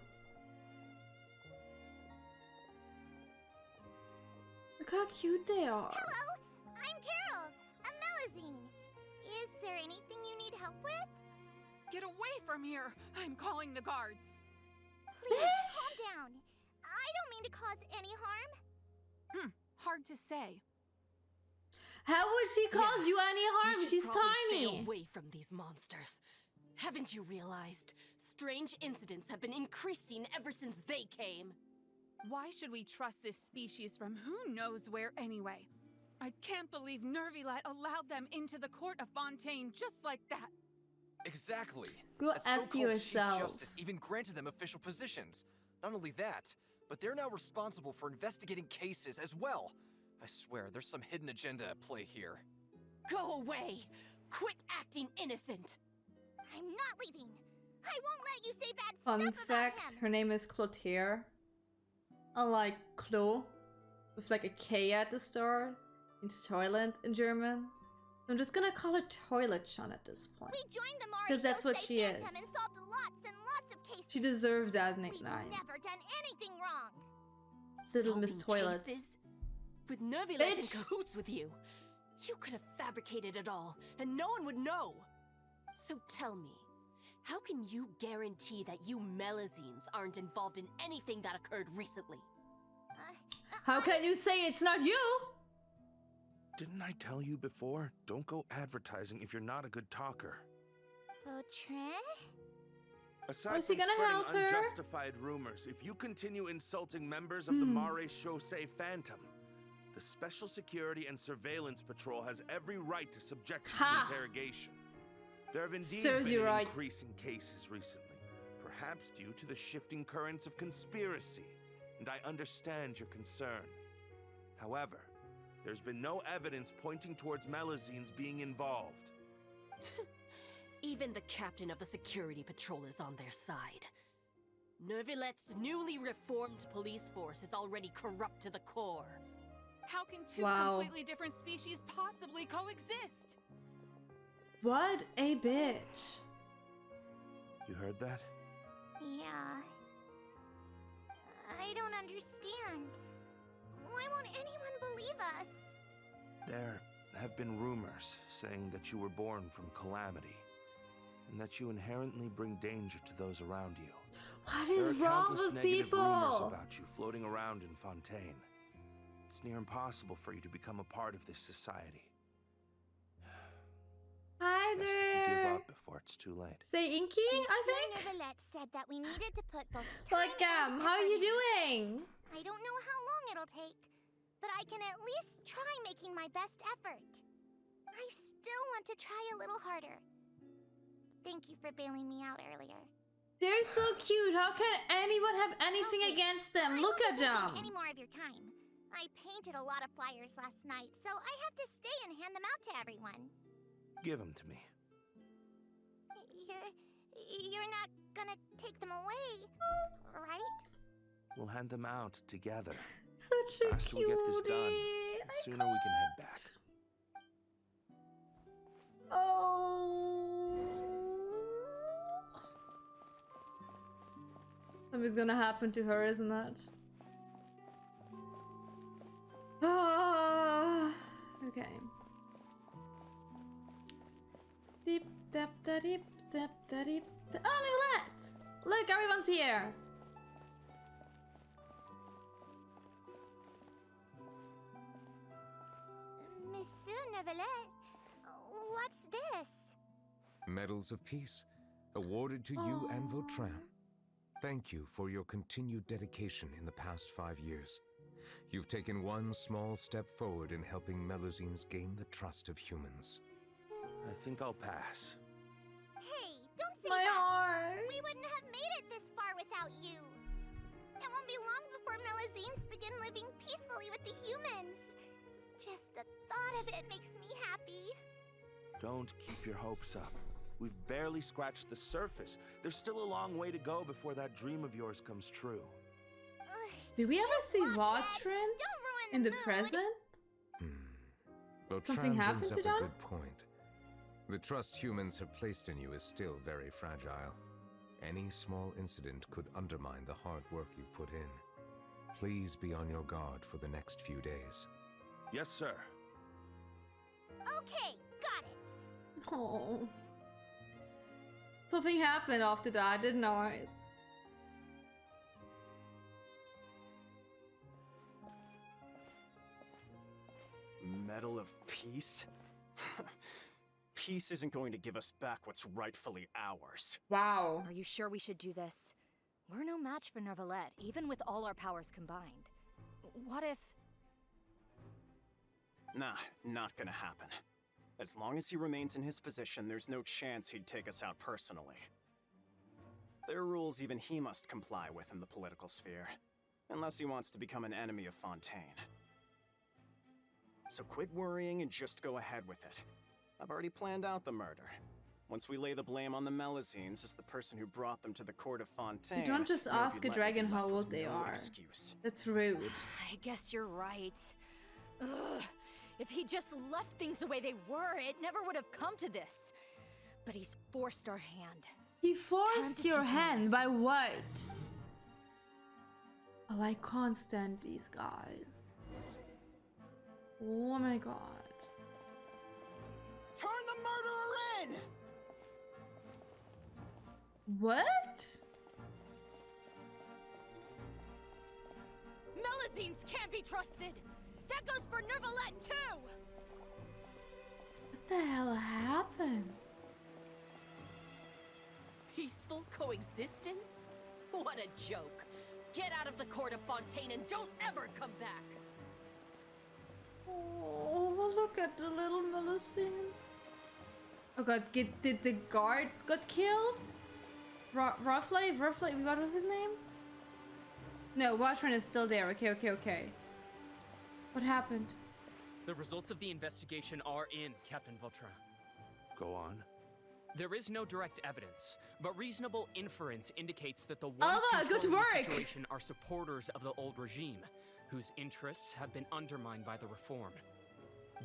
Look how cute they are. Hello, I'm Carol, a Melusine. Is there anything you need help with? Get away from here! I'm calling the guards. Please, Bitch. calm down. I don't mean to cause any harm. Hard to say. How would she cause you any harm? You should She's probably tiny. Stay away from these monsters. Haven't you realized? Strange incidents have been increasing ever since they came. Why should we trust this species from who knows where anyway? I can't believe Neuvillette allowed them into the court of Fontaine just like that. Exactly. Go That F so-called yourself. Chief Justice even granted them official positions. Not only that, but they're now responsible for investigating cases as well. I swear, there's some hidden agenda at play here. Go away! Quit acting innocent! I'm not leaving. I won't let you say bad Fun stuff fact, about him. her name is Clotaire. unlike Klo, with like a K at the start. Means toilet in German. I'm just gonna call her Toilet-chan at this point. We joined the Mari Because that's what Shosei she is. Phantom and solved lots and lots of cases. She deserves that We've nickname. never done anything wrong. Little Miss Solving Toilet. cases? With Neuvillette in Bitch. cahoots with you. You could have fabricated it all, and no one would know. So tell me, how can you guarantee that you Melazines aren't involved in anything that occurred recently? How can you say it's not you? Didn't I tell you before? Don't go advertising if you're not a good talker. Vautrin? Aside Was he from gonna help spreading her? unjustified rumors, if you continue insulting members of the Mare Shosei Phantom, the Special Security and Surveillance Patrol has every right to subject you Ha! to interrogation. There have indeed Serves been you an right. increase in cases recently, perhaps due to the shifting currents of conspiracy, and I understand your concern. However, there's been no evidence pointing towards Melazines being involved. Even the captain of the security patrol is on their side. Neuvillette's newly reformed police force is already corrupt to the core. How can two Wow. completely different species possibly coexist? What a bitch. You heard that? Yeah. I don't understand. Why won't anyone believe us? There have been rumors saying that you were born from calamity, and that you inherently bring danger to those around you. What There is are wrong countless with negative rumors people? about you floating around in Fontaine. It's near impossible for you to become a part of this society. Hi Best if you give there. up before it's too late. Say Inky, I think? Neuvillette said that we needed to put both Like, time and how are you effort in. doing? I don't know how long it'll take, but I can at least try making my best effort. I still want to try a little harder. Thank you for bailing me out earlier. They're so cute. How can anyone have anything Okay, against them? I Look won't at be taking them. any more of your time. I painted a lot of flyers last night, so I have to stay and hand them out to everyone. Give them to me. You're not gonna take them away, right? We'll hand them out together. Such The a faster cutie. we get this done, the sooner we can head back. Oh. Something's gonna happen to her, isn't it? Ah. Okay. Deep, dap, da, deep, dap, da, deep. Oh, Neuvillette! Look, everyone's here. Monsieur Neuvillette, what's this? Medals of Peace, awarded to you and Vautrin. Thank you for your continued dedication in the past 5 years. You've taken one small step forward in helping Melazines gain the trust of humans. I think I'll pass. Hey, don't say My that. heart. We wouldn't have made it this far without you. It won't be long before Melazines begin living peacefully with the humans. Just the thought of it makes me happy. Don't keep your hopes up. We've barely scratched the surface. There's still a long way to go before that dream of yours comes true. Ugh, Did we ever see blockhead. Vautrin Don't ruin in the mood. present? Vautrin Something happened brings to up them? a good point. The trust humans have placed in you is still very fragile. Any small incident could undermine the hard work you've put in. Please be on your guard for the next few days. Yes, sir. Okay, got it. Oh. Something happened after that, I didn't know it. Medal of Peace? Peace isn't going to give us back what's rightfully ours. Wow. Are you sure we should do this? We're no match for Neuvillette, even with all our powers combined. What if... Nah, not gonna happen. As long as he remains in his position, there's no chance he'd take us out personally. There are rules even he must comply with in the political sphere, unless he wants to become an enemy of Fontaine. So quit worrying and just go ahead with it. I've already planned out the murder. Once we lay the blame on the Melazines as the person who brought them to the court of Fontaine, You don't just ask a Neuvillette dragon will be how left old with they no are. excuse. That's rude. I guess you're right. Ugh. If he just left things the way they were, it never would have come to this. But he's forced our hand. He forced your hand by what? Oh, I can't stand these guys. Oh my god. Turn the murderer in! What? Melazines can't be trusted! That goes for Neuvillette too! What the hell happened? Peaceful coexistence? What a joke. Get out of the court of Fontaine and don't ever come back. Oh, look at the little Melusine. Oh god, did the guard got killed? Roughly, what was his name? No, Watchman is still there. Okay. What happened? The results of the investigation are in, Captain Vautrin. Go on. There is no direct evidence, but reasonable inference indicates that the ones Alva, good controlling the work! situation are supporters of the old regime, whose interests have been undermined by the reform.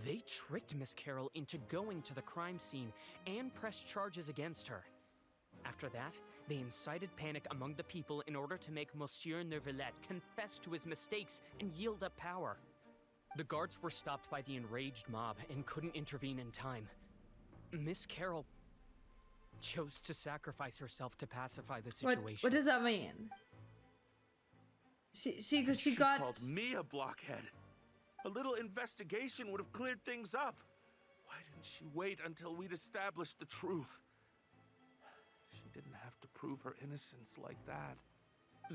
They tricked Miss Carol into going to the crime scene and pressed charges against her. After that, they incited panic among the people in order to make Monsieur Neuvillette confess to his mistakes and yield up power. The guards were stopped by the enraged mob and couldn't intervene in time. Miss Carol chose to sacrifice herself to pacify the situation. What does that mean? She got called me a blockhead. A little investigation would have cleared things up. Why didn't she wait until we'd established the truth? She didn't have to prove her innocence like that.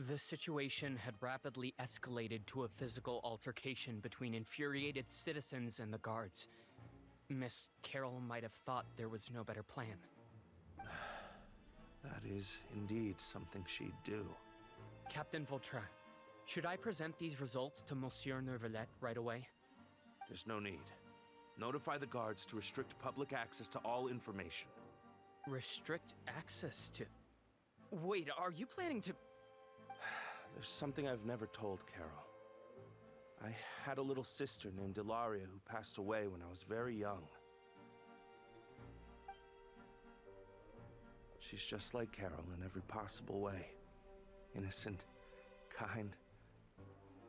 The situation had rapidly escalated to a physical altercation between infuriated citizens and the guards. Miss Carol might have thought there was no better plan. That is indeed something she'd do. Captain Vautrin, should I present these results to Monsieur Neuvillette right away? There's no need. Notify the guards to restrict public access to all information. Restrict access to... Wait, are you planning to... There's something I've never told Carol. I had a little sister named Ilaria who passed away when I was very young. She's just like Carol in every possible way. Innocent, kind,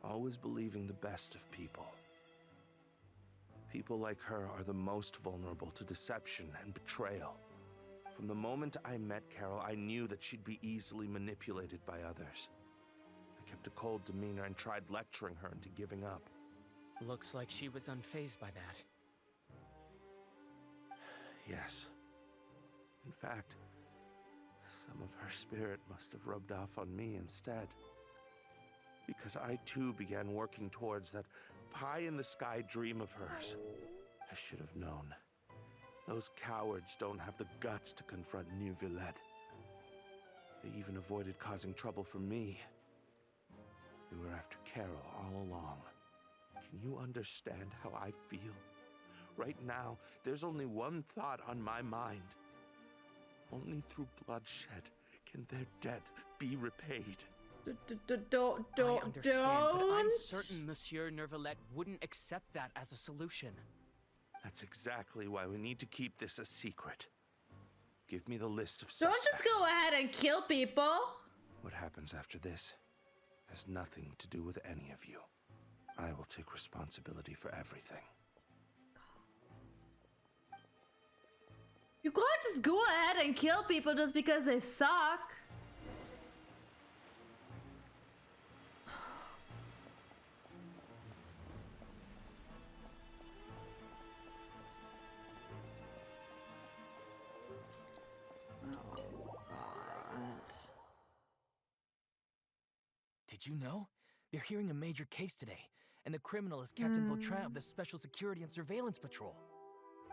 always believing the best of people. People like her are the most vulnerable to deception and betrayal. From the moment I met Carol, I knew that she'd be easily manipulated by others. I kept a cold demeanor and tried lecturing her into giving up. Looks like she was unfazed by that. Yes. In fact, some of her spirit must have rubbed off on me instead. Because I too began working towards that pie-in-the-sky dream of hers. I should have known. Those cowards don't have the guts to confront Neuvillette. They even avoided causing trouble for me. They were after Carol all along. Can you understand how I feel? Right now, there's only one thought on my mind. Only through bloodshed can their debt be repaid. I understand, but I'm certain Monsieur Neuvillette wouldn't accept that as a solution. That's exactly why we need to keep this a secret. Give me the list of suspects. Don't just go ahead and kill people. What happens after this has nothing to do with any of you. I will take responsibility for everything. You can't just go ahead and kill people just because they suck. Did you know? They're hearing a major case today, and the criminal is Captain Vautrin of the Special Security and Surveillance Patrol.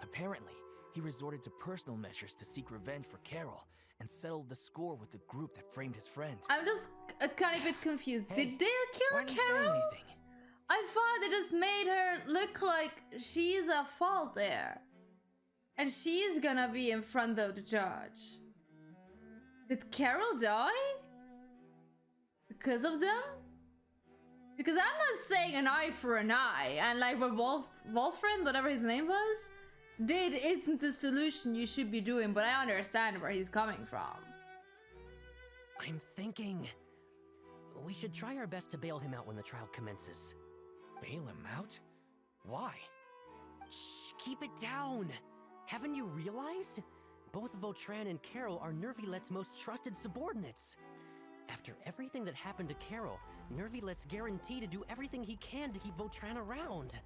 Apparently, he resorted to personal measures to seek revenge for Carol and settled the score with the group that framed his friend. I'm just a kind of bit confused. Hey, did they kill why didn't you say Carol? anything? I thought they just made her look like she's at fault there. And she's gonna be in front of the judge. Did Carol die? Because of them? Because I'm not saying an eye for an eye, and like what Wolfriend, whatever his name was, did isn't the solution you should be doing, but I understand where he's coming from. I'm thinking we should try our best to bail him out when the trial commences. Bail him out? Why? Shh, keep it down. Haven't you realized? Both Vautrin and Carol are Neuvillette's most trusted subordinates. After everything that happened to Carol, Neuvillette's guaranteed to do everything he can to keep Vautrin around.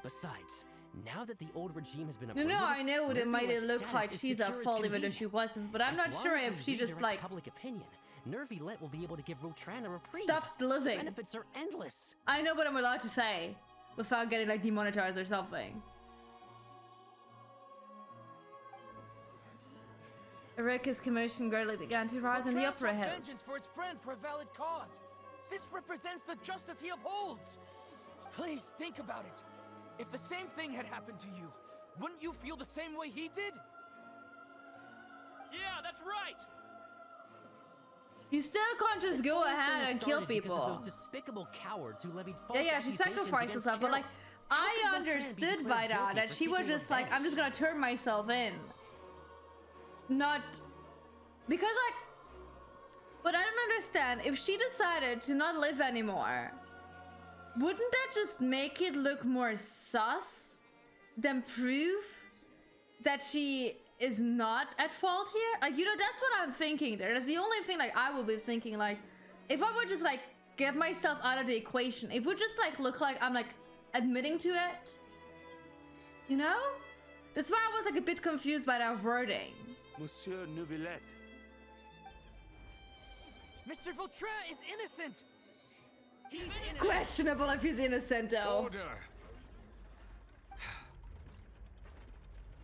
Besides, now that the old regime has been appointed, No, I know what it might look status like is she's a secure as fool can even though be. she wasn't, but I'm As not long sure as if we she just redirect like public opinion, Neuvillette will be able to give Vautrin a reprieve. stopped living. The benefits are endless. I know what I'm allowed to say without getting like demonetized or something. Erika's commotion gradually began to rise in the upper hills. Vengeance for his friend for a valid cause. This represents the justice he upholds. Please think about it. If the same thing had happened to you, wouldn't you feel the same way he did? Yeah, that's right. You still can't just go ahead and kill people. Of those despicable cowards who levied false Yeah, she sacrificed herself, but like, I understood by that she was just like, I'm just gonna turn myself in. Not because like, but I don't understand, if she decided to not live anymore, wouldn't that just make it look more sus than proof that she is not at fault here? Like, you know, that's what I'm thinking there. That's the only thing like I would be thinking, like, if I would just like get myself out of the equation, it would just like look like I'm like admitting to it, you know? That's why I was like a bit confused by that wording. Monsieur Neuvillette. Mr. Vautrin is innocent. He's innocent. Questionable if he's innocent, though. Order.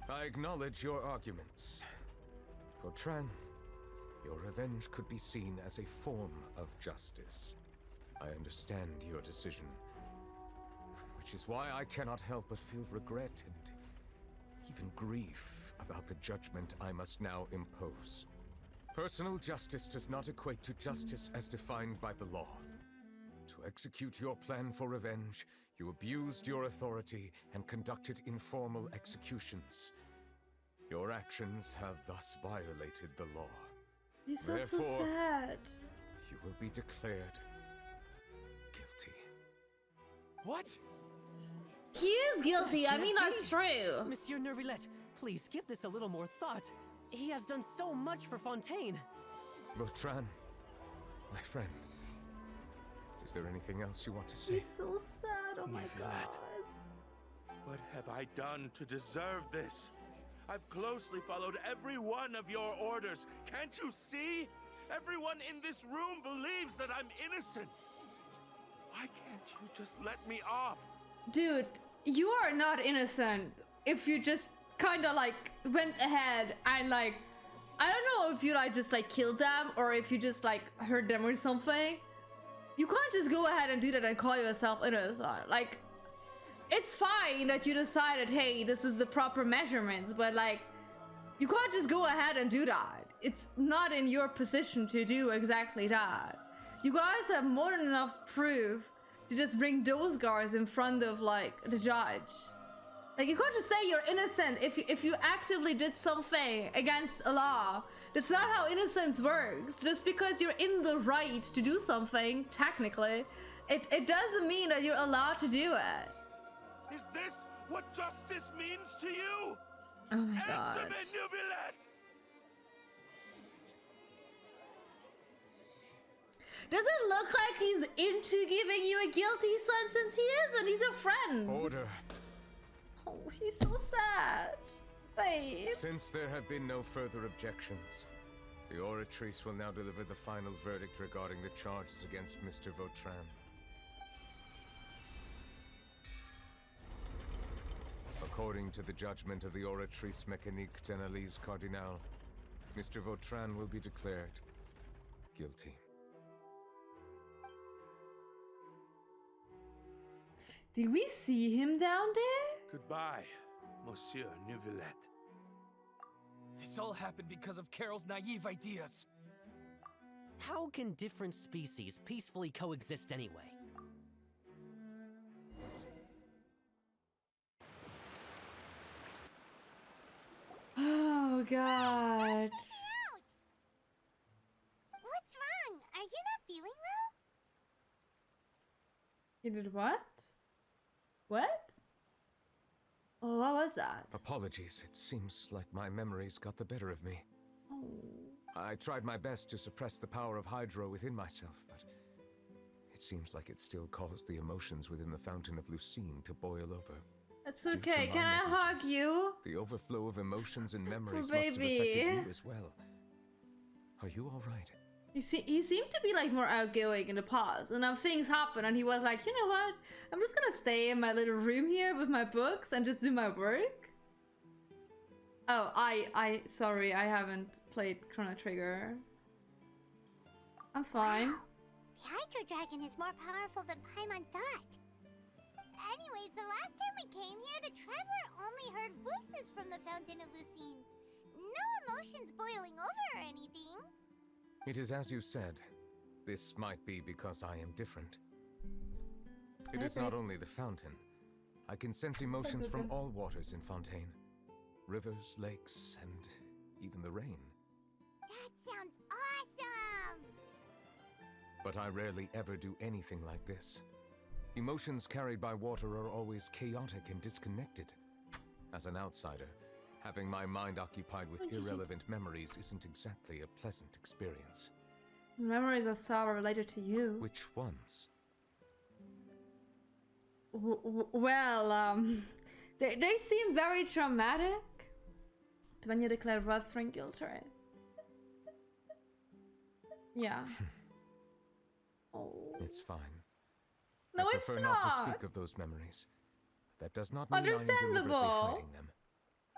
I acknowledge your arguments. Vautrin, your revenge could be seen as a form of justice. I understand your decision, which is why I cannot help but feel regret and even grief about the judgment I must now impose. Personal justice does not equate to justice as defined by the law. To execute your plan for revenge, you abused your authority and conducted informal executions. Your actions have thus violated the law. He's so Therefore, sad. You will be declared guilty. What? He is guilty. I mean, that's true. Monsieur Neuvillette, please give this a little more thought. He has done so much for Fontaine. Vautrin, my friend, is there anything else you want to say? He's so sad. Oh my god. What have I done to deserve this? I've closely followed every one of your orders. Can't you see? Everyone in this room believes that I'm innocent. Why can't you just let me off? Dude, you are not innocent if you just kind of like went ahead and like, I don't know if you like just like killed them or if you just like hurt them or something. You can't just go ahead and do that and call yourself innocent. Like, it's fine that you decided, hey, this is the proper measurements, but like, you can't just go ahead and do that. It's not in your position to do exactly that. You guys have more than enough proof to just bring those guys in front of like the judge. Like, you can't just say you're innocent if you actively did something against a law. That's not how innocence works. Just because you're in the right to do something, technically, it doesn't mean that you're allowed to do it. Is this what justice means to you? Oh my god. Answer me, Neuvillette! Does it look like he's into giving you a guilty sentence? He isn't. He's a friend. Order. Oh, he's so sad. Babe. Since there have been no further objections, the Oratrice will now deliver the final verdict regarding the charges against Mr. Vautrin. According to the judgment of the Oratrice Mécanique d'Analyse Cardinal, Mr. Vautrin will be declared guilty. Did we see him down there? Goodbye, Monsieur Neuvillette. This all happened because of Carol's naive ideas. How can different species peacefully coexist anyway? Oh god. What's wrong? Are you not feeling well? You did what? What? Oh, what was that? Apologies, it seems like my memories got the better of me. Oh. I tried my best to suppress the power of Hydro within myself, but it seems like it still caused the emotions within the Fountain of Lucine to boil over. It's okay, can I hug you? The overflow of emotions and memories Poor must have affected baby. you as well. Are you alright? He seemed to be like more outgoing in the past, and now things happen and he was like, you know what? I'm just gonna stay in my little room here with my books and just do my work. Oh, sorry, I haven't played Chrono Trigger. I'm fine. Wow. The Hydro Dragon is more powerful than Paimon thought. Anyways, the last time we came here, the Traveler only heard voices from the Fountain of Lucine. No emotions boiling over or anything. It is as you said. This might be because I am different. It is not only the fountain. I can sense emotions from all waters in Fontaine. Rivers, lakes, and even the rain. That sounds awesome! But I rarely ever do anything like this. Emotions carried by water are always chaotic and disconnected. As an outsider, having my mind occupied with irrelevant memories isn't exactly a pleasant experience. Memories of sorrow related to you. Which ones? Well, they seem very traumatic. When you declare Rothring guilt, right? Yeah. Oh. It's fine. No, I it's prefer not. not to speak of those memories. That does not mean I am deliberately Understandable. hiding them.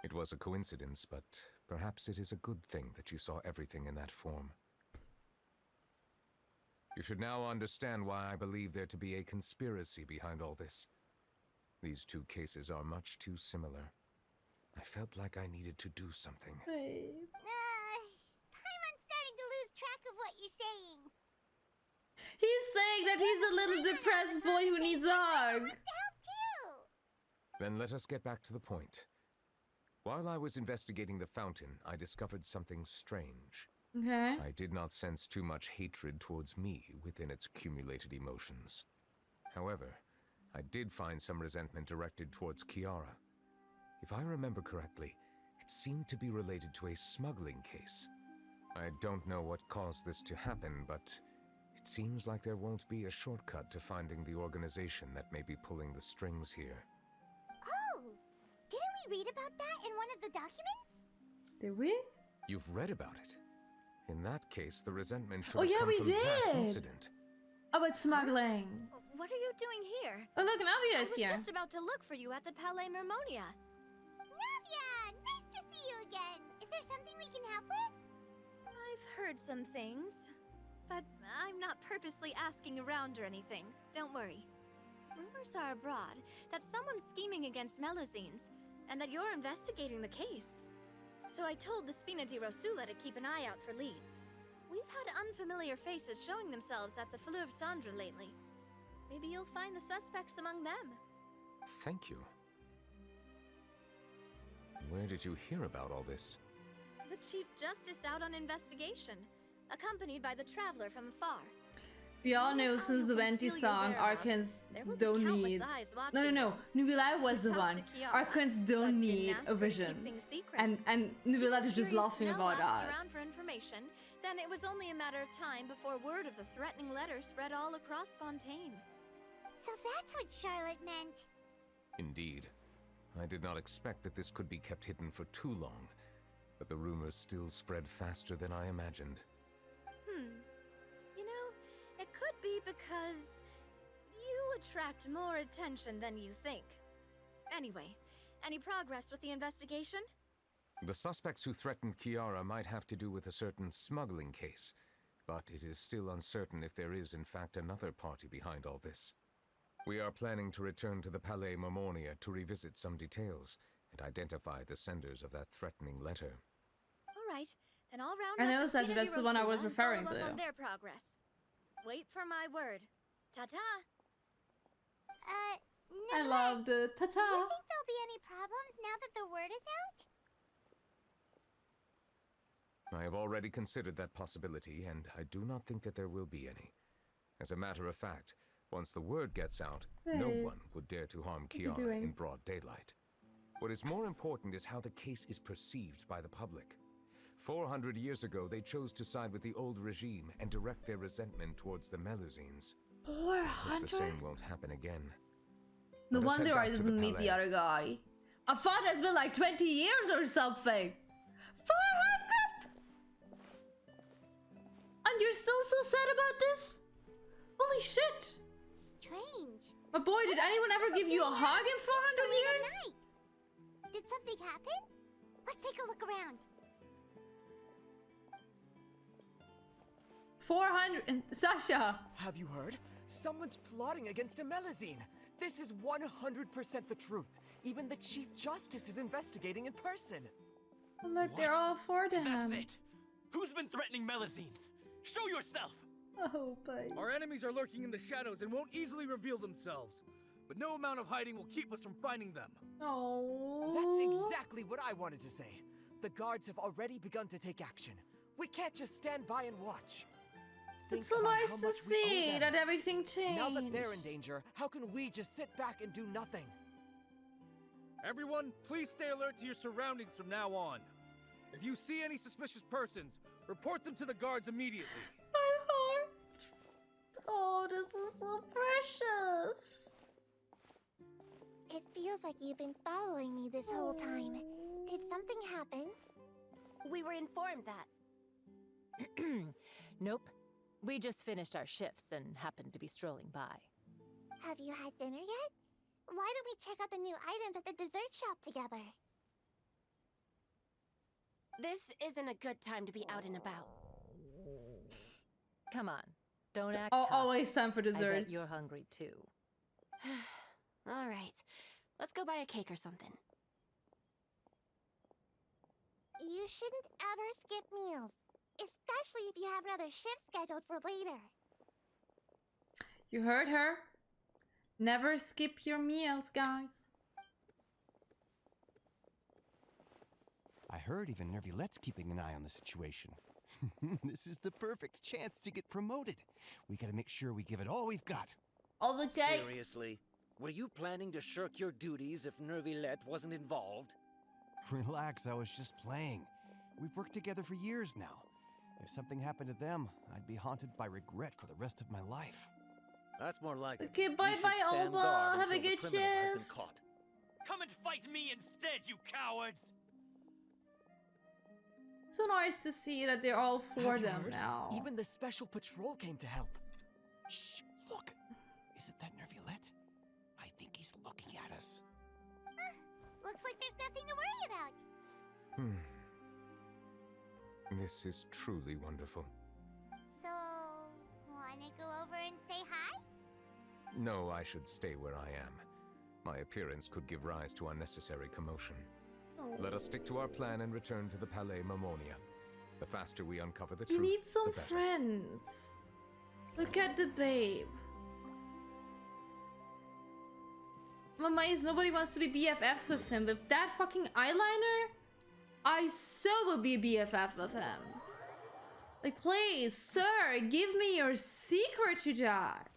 It was a coincidence, but perhaps it is a good thing that you saw everything in that form. You should now understand why I believe there to be a conspiracy behind all this. These two cases are much too similar. I felt like I needed to do something. Paimon's starting to lose track of what you're saying. He's saying that he's a little depressed boy who needs a hug. Then let us get back to the point. While I was investigating the fountain, I discovered something strange. Okay. I did not sense too much hatred towards me within its accumulated emotions. However, I did find some resentment directed towards Kiara. If I remember correctly, it seemed to be related to a smuggling case. I don't know what caused this to happen, but it seems like there won't be a shortcut to finding the organization that may be pulling the strings here. Oh! Didn't we read about that in one of the documents? Did we? You've read about it. In that case, the resentment should Oh have yeah, come we from that did. incident. About smuggling. What are you doing here? Oh look, Navia is here. I was just about to look for you at the Palais Mermonia. Navia! Nice to see you again! Is there something we can help with? I've heard some things, but I'm not purposely asking around or anything. Don't worry. Rumors are abroad that someone's scheming against Melusines, and that you're investigating the case. So I told the Spina di Rosula to keep an eye out for leads. We've had unfamiliar faces showing themselves at the Fleuve Cendre lately. Maybe you'll find the suspects among them. Thank you. Where did you hear about all this? The Chief Justice out on investigation, accompanied by the Traveler from afar. We all know since the Venti song, Arcans don't need... No. Neuvillette was the one. Arcans don't need a vision. And Neuvillette is just laughing about that. Around for information, then it was only a matter of time before word of the threatening letter spread all across Fontaine. So that's what Charlotte meant. Indeed. I did not expect that this could be kept hidden for too long, but the rumors still spread faster than I imagined. You know, it could be because you attract more attention than you think. Anyway, any progress with the investigation? The suspects who threatened Kiara might have to do with a certain smuggling case, but it is still uncertain if there is in fact another party behind all this. We are planning to return to the Palais Mermonia to revisit some details and identify the senders of that threatening letter. right. Then I'll round I up know, the Sasha, Spina that's the one I was Rosula and referring follow up to. on their progress. Wait for my word. Ta-ta. I love the ta-ta. Do you think there'll be any problems now that the word is out? I have already considered that possibility, and I do not think that there will be any. As a matter of fact, once the word gets out, no Hey. one would dare to harm What are you Kiara doing? in broad daylight. What is more important is how the case is perceived by the public. 400 years ago, they chose to side with the old regime and direct their resentment towards the Melusines. I hope the 400? same won't happen again. No Let us head wonder I back to didn't meet the Palais. other guy. I thought it's been like 20 years or something. 400? And you're still so sad about this? Holy shit. Strange. My boy, did anyone ever give you a hug in 400 years? Did something happen? Let's take a look around. 400 and Sasha. Have you heard? Someone's plotting against a Melusine. This is 100% the truth. Even the Chief Justice is investigating in person. Look, they're all for them. That's it. Who's been threatening Melusines? Show yourself! Oh, babe. Our enemies are lurking in the shadows and won't easily reveal themselves. But no amount of hiding will keep us from finding them. Oh. That's exactly what I wanted to say. The guards have already begun to take action. We can't just stand by and watch. It's Think so about nice how to much we owe see them. that everything changed. Now that they're in danger, how can we just sit back and do nothing? Everyone, please stay alert to your surroundings from now on. If you see any suspicious persons, report them to the guards immediately. My heart. Oh, this is so precious. It feels like you've been following me this whole time. Did something happen? We were informed that. Nope. We just finished our shifts and happened to be strolling by. Have you had dinner yet? Why don't we check out the new items at the dessert shop together? This isn't a good time to be out and about. Come on. Don't act Oh, tough. always time for I bet desserts. you're hungry too. All right. Let's go buy a cake or something. You shouldn't ever skip meals, especially if you have another shift scheduled for later. You heard her. Never skip your meals, guys. I heard even Neuvillette's keeping an eye on the situation. This is the perfect chance to get promoted. We gotta make sure we give it all we've got. All the cakes. Seriously? Were you planning to shirk your duties if Neuvillette wasn't involved? Relax, I was just playing. We've worked together for years now. If something happened to them, I'd be haunted by regret for the rest of my life. That's more like it. Okay, We bye should bye, stand Alba. guard Have a until the good criminal has been shift. caught. Come and fight me instead, you cowards! So nice to see that they're all for Have you them heard? now. Even the special patrol came to help. Shh, look. Isn't that Neuvillette? I think he's looking at us. Looks like there's nothing to worry about. This is truly wonderful. So, wanna go over and say hi? No, I should stay where I am. My appearance could give rise to unnecessary commotion. Let us stick to our plan and return to the Palais Mermonia. The faster we uncover the You truth, need some the better. friends. Look at the babe. Mama, nobody wants to be BFFs with him. With that fucking eyeliner, I so will be BFF with him. Like, please, sir, give me your secret to that.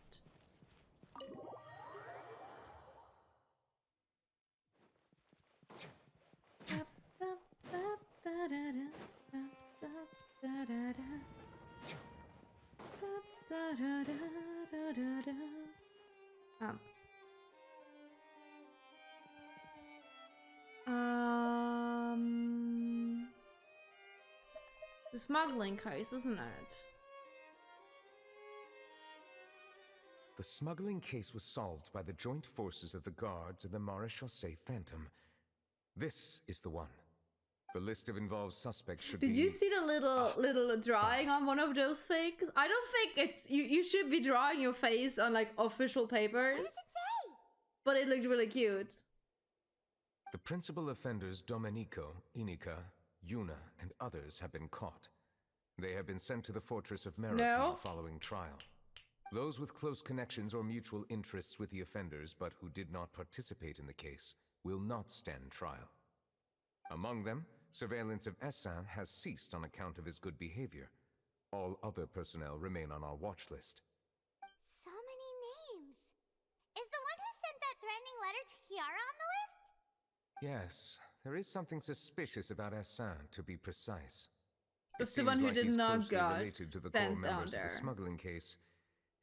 The smuggling case, isn't it? The smuggling case was solved by the joint forces of the guards and the Maréchaussée Phantom. This is the one. The list of involved suspects should be... Did you see the little drawing on one of those things? I don't think it's you should be drawing your face on like official papers. What does it say? But it looked really cute. The principal offenders Domenico, Inica, Yuna, and others have been caught. They have been sent to the fortress of Meropide No. following trial. Those with close connections or mutual interests with the offenders but who did not participate in the case will not stand trial. Among them, surveillance of Essan has ceased on account of his good behavior. All other personnel remain on our watch list. So many names. Is the one who sent that threatening letter to Kiara on the list? Yes, there is something suspicious about Essan, to be precise. It's It the one seems who like did he's not closely got related to the sent core down members of there. the smuggling case,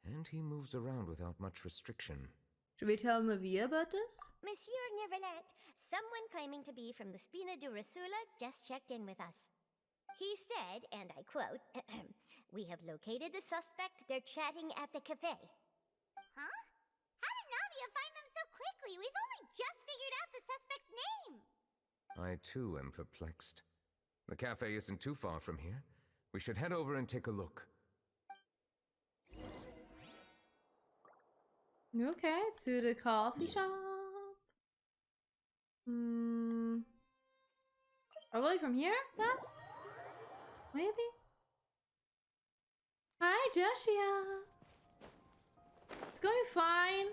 and he moves around without much restriction. Should we tell Neuvillette about this? Monsieur Neuvillette, someone claiming to be from the Spina Durasula just checked in with us. He said, and I quote, "We have located the suspect. They're chatting at the cafe." Huh? How did Navia find them so quickly? We've only just figured out the suspect's name. I too am perplexed. The cafe isn't too far from here. We should head over and take a look. Okay, to the coffee shop. Probably from here, best? Maybe? Hi, Joshua. It's going fine.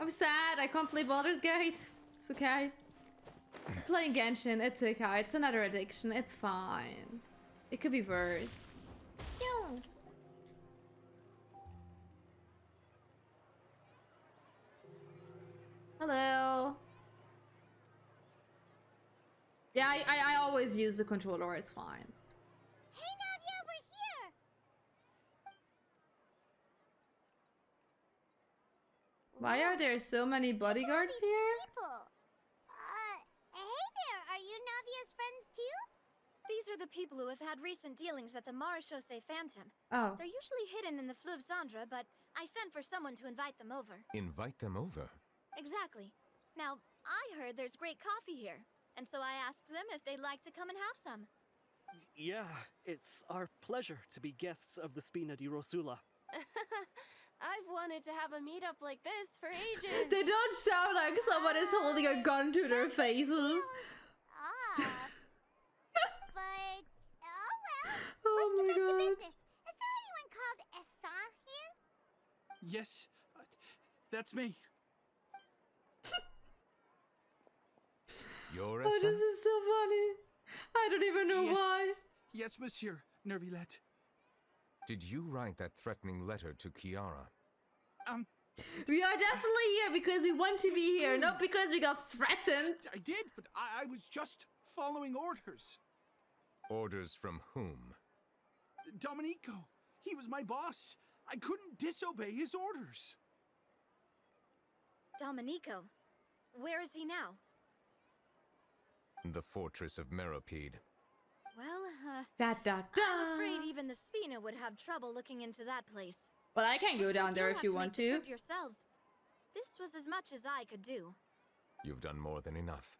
I'm sad, I can't play Baldur's Gate. It's okay. I'm playing Genshin, it's okay. It's another addiction, it's fine. It could be worse. Yo. Hello. Yeah, I always use the controller, it's fine. Hey, Navia, we're here. Why are there so many bodyguards here? People. Hey there, are you Navia's friends too? These are the people who have had recent dealings at the Marechaussee Phantom. Oh. They're usually hidden in the Fleuve Cendre, but I sent for someone to invite them over. Invite them over? Exactly. Now, I heard there's great coffee here, and so I asked them if they'd like to come and have some. Yeah, it's our pleasure to be guests of the Spina di Rosula. I've wanted to have a meetup like this for ages. They don't sound like someone is holding a gun to their faces. But, oh well. Oh Let's my get back to god. business. Is there anyone called Essan here? Yes, that's me. You're Oh, this is so funny. I don't even know Yes. why. Yes, Monsieur Neuvillette. Did you write that threatening letter to Kiara? We are definitely here because we want to be here, not because we got threatened. I did, but I was just following orders. Orders from whom? Domenico, he was my boss. I couldn't disobey his orders. Domenico, where is he now? The fortress of Meropide. Well, I'm I'm afraid even the Spina would have trouble looking into that place. Well, I can go Looks down like there you'll if you have want make the to. trip yourselves. This was as much as I could do. You've done more than enough.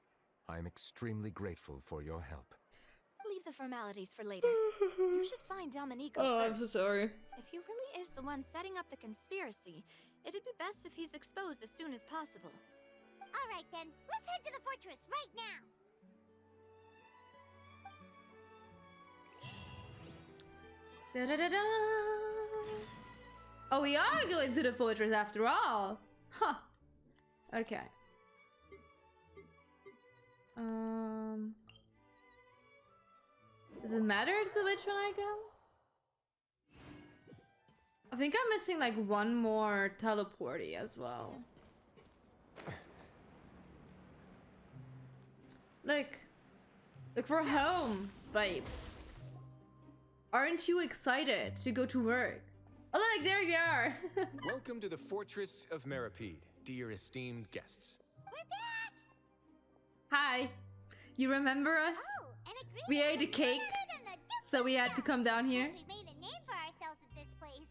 I am extremely grateful for your help. Leave the formalities for later. You should find Domenico Oh, first. I'm so sorry. If he really is the one setting up the conspiracy, it'd be best if he's exposed as soon as possible. All right then, let's head to the fortress right now. Da da da da. Oh, we are going to the fortress after all. Huh. Okay. Does it matter to which one I go? I think I'm missing like one more teleporty as well. Look for home, babe. Aren't you excited to go to work? Oh look, there you are. Welcome to the Fortress of Meropide, dear esteemed guests. Hi. You remember us? We ate a cake, so we had to come down here. We made a name for ourselves at this place.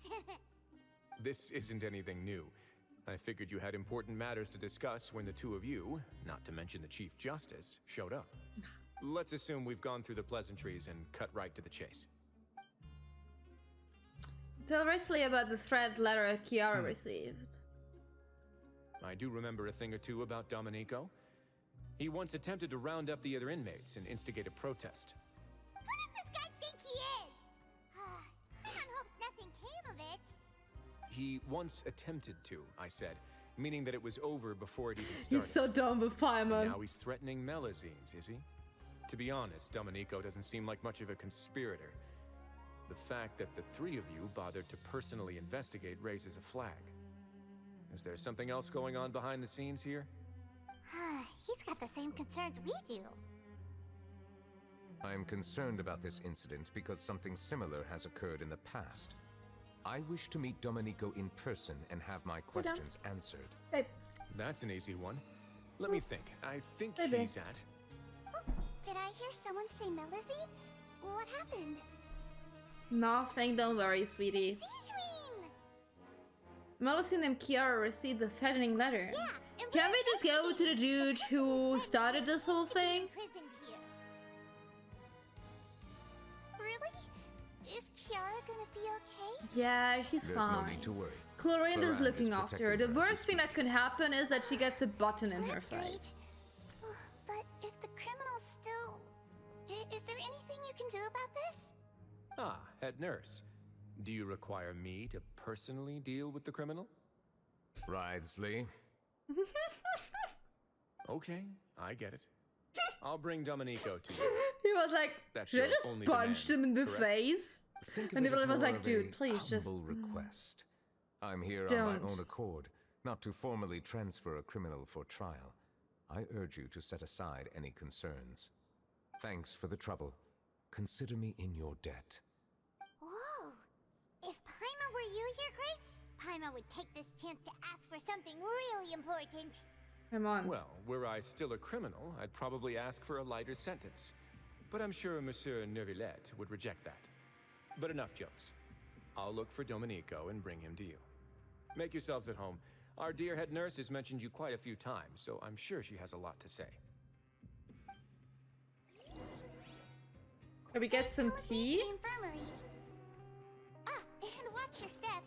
This isn't anything new. I figured you had important matters to discuss when the two of you, not to mention the Chief Justice, showed up. Let's assume we've gone through the pleasantries and cut right to the chase. Tell Risley about the threat letter Kiara received. I do remember a thing or two about Domenico. He once attempted to round up the other inmates and instigate a protest. Who does this guy think he is? Paimon hopes nothing came of it. He once attempted to, I said, meaning that it was over before it even started. He's so dumb with Paimon. Now he's threatening Melazines, is he? To be honest, Domenico doesn't seem like much of a conspirator. The fact that the three of you bothered to personally investigate raises a flag. Is there something else going on behind the scenes here? He's got the same concerns we do. I am concerned about this incident because something similar has occurred in the past. I wish to meet Domenico in person and have my questions answered. Babe. That's an easy one. Let me think. I think Baby. he's at... Did I hear someone say Melazine? What happened? Nothing, don't worry, sweetie. Melazine and Kiara received the threatening letter. Yeah, can we just go to the dude who started this whole thing? Imprisoned here. Really? Is Kiara gonna be okay? Yeah, she's There's fine. no need to worry. Clorinda's Cloran looking is after her. protecting The her as we worst thing that could happen is that she gets a button in her face. But if the criminal's still... Is there anything you can do about this? Ah, head nurse. Do you require me to personally deal with the criminal? Writhsley. Okay, I get it. I'll bring Domenico to you. He was like, That's should I your just only punch demand, him in the correct? face? Think of And it as Neuvillette was more like, of dude, a please just... humble request. I'm here on my Don't. own accord, not to formally transfer a criminal for trial. I urge you to set aside any concerns. Thanks for the trouble. Consider me in your debt. Whoa. If Paimon were you here, Grace, Paimon would take this chance to ask for something really important. Come on. Well, were I still a criminal, I'd probably ask for a lighter sentence. But I'm sure Monsieur Neuvillette would reject that. But enough jokes. I'll look for Domenico and bring him to you. Make yourselves at home. Our dear head nurse has mentioned you quite a few times, so I'm sure she has a lot to say. Can we get some tea? Infirmary. And watch your step.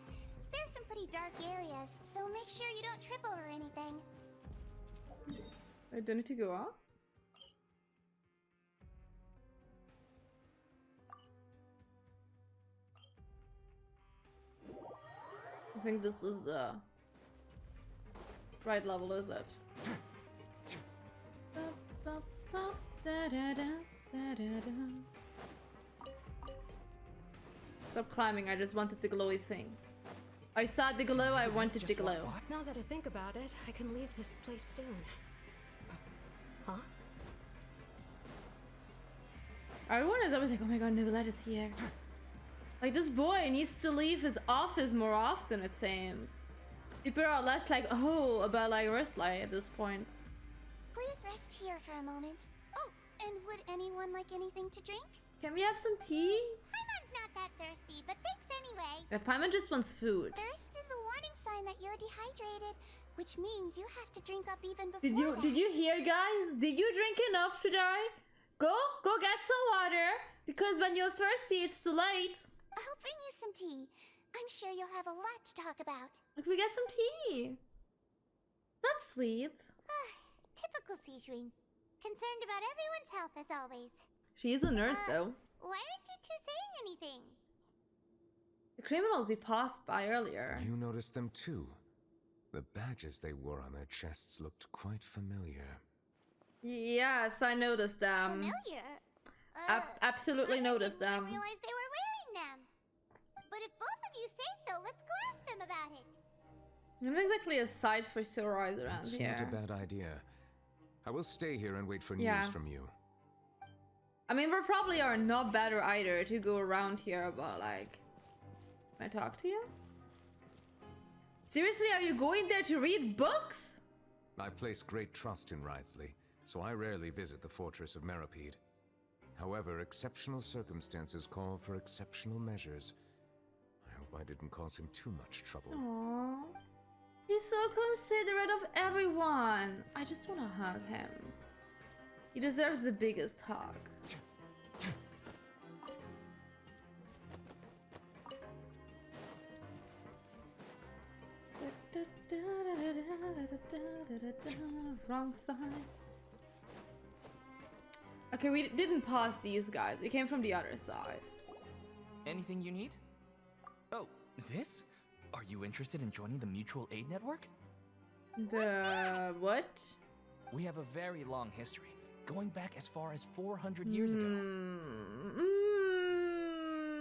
There's some pretty dark areas, so make sure you don't trip over anything. I don't need to go up. I think this is the right level, is it? Stop climbing, I just wanted the glowy thing. I saw the glow, I wanted the glow. Now that I think about it, I can leave this place soon. Huh? Everyone is always like, oh my god, Neuvillette is here. Like, this boy needs to leave his office more often, it seems. People are less like, oh, about like Risley at this point. Please rest here for a moment. Oh, and would anyone like anything to drink? Can we have some tea? Paimon's not that thirsty, but thanks anyway. If Paimon just wants food. Thirst is a warning sign that you're dehydrated, which means you have to drink up even before Did you hear, guys? Did you drink enough today? Go get some water, because when you're thirsty, it's too late. I'll bring you some tea. I'm sure you'll have a lot to talk about. Look, we get some tea. That's sweet. Typical Sijun. Concerned about everyone's health as always. She is a nurse, though. Why aren't you two saying anything? The criminals we passed by earlier. You noticed them too. The badges they wore on their chests looked quite familiar. Yes, I noticed them. Familiar? Absolutely noticed I them. didn't realize they were wearing them. But if both of you say so, let's go ask them about it. Not exactly a sight for sore eyes around That's here. not a bad idea. I will stay here and wait for Yeah. news from you. I mean, we probably are not better either to go around here, but like... Can I talk to you? Seriously, are you going there to read books? I place great trust in Writhsley, so I rarely visit the fortress of Meripede. However, exceptional circumstances call for exceptional measures. I hope I didn't cause him too much trouble. Aww. He's so considerate of everyone. I just want to hug him. He deserves the biggest hug. Wrong side. Okay, we didn't pass these guys. We came from the other side. Anything you need? Oh, this? Are you interested in joining the Mutual Aid Network? The what? We have a very long history, going back as far as 400 years ago.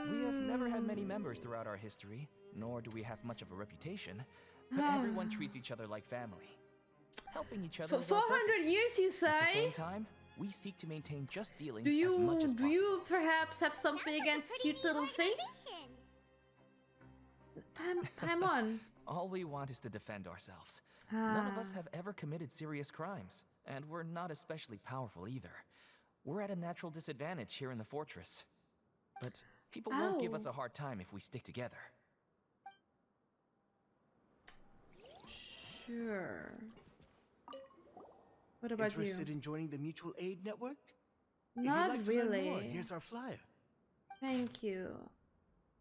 We have never had many members throughout our history, nor do we have much of a reputation, but everyone treats each other like family. Helping each other For is our 400 purpose. years, you say? At the same time, we seek to maintain just dealings as much as possible. Do you perhaps have something against cute little things? Paimon. All we want is to defend ourselves. None of us have ever committed serious crimes, and we're not especially powerful either. We're at a natural disadvantage here in the fortress. But people won't give us a hard time if we stick together. Sure. What about Interested you? in joining the Mutual Aid Network? If Not you'd like to learn really. more, here's our flyer. Thank you.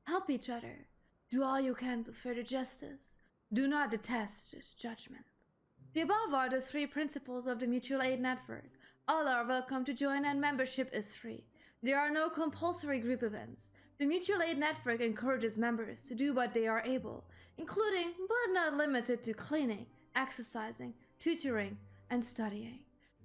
Help each other. Do all you can to further justice. Do not detest just judgment. The above are the 3 principles of the Mutual Aid Network. All are welcome to join and membership is free. There are no compulsory group events. The Mutual Aid Network encourages members to do what they are able, including but not limited to cleaning, exercising, tutoring, and studying.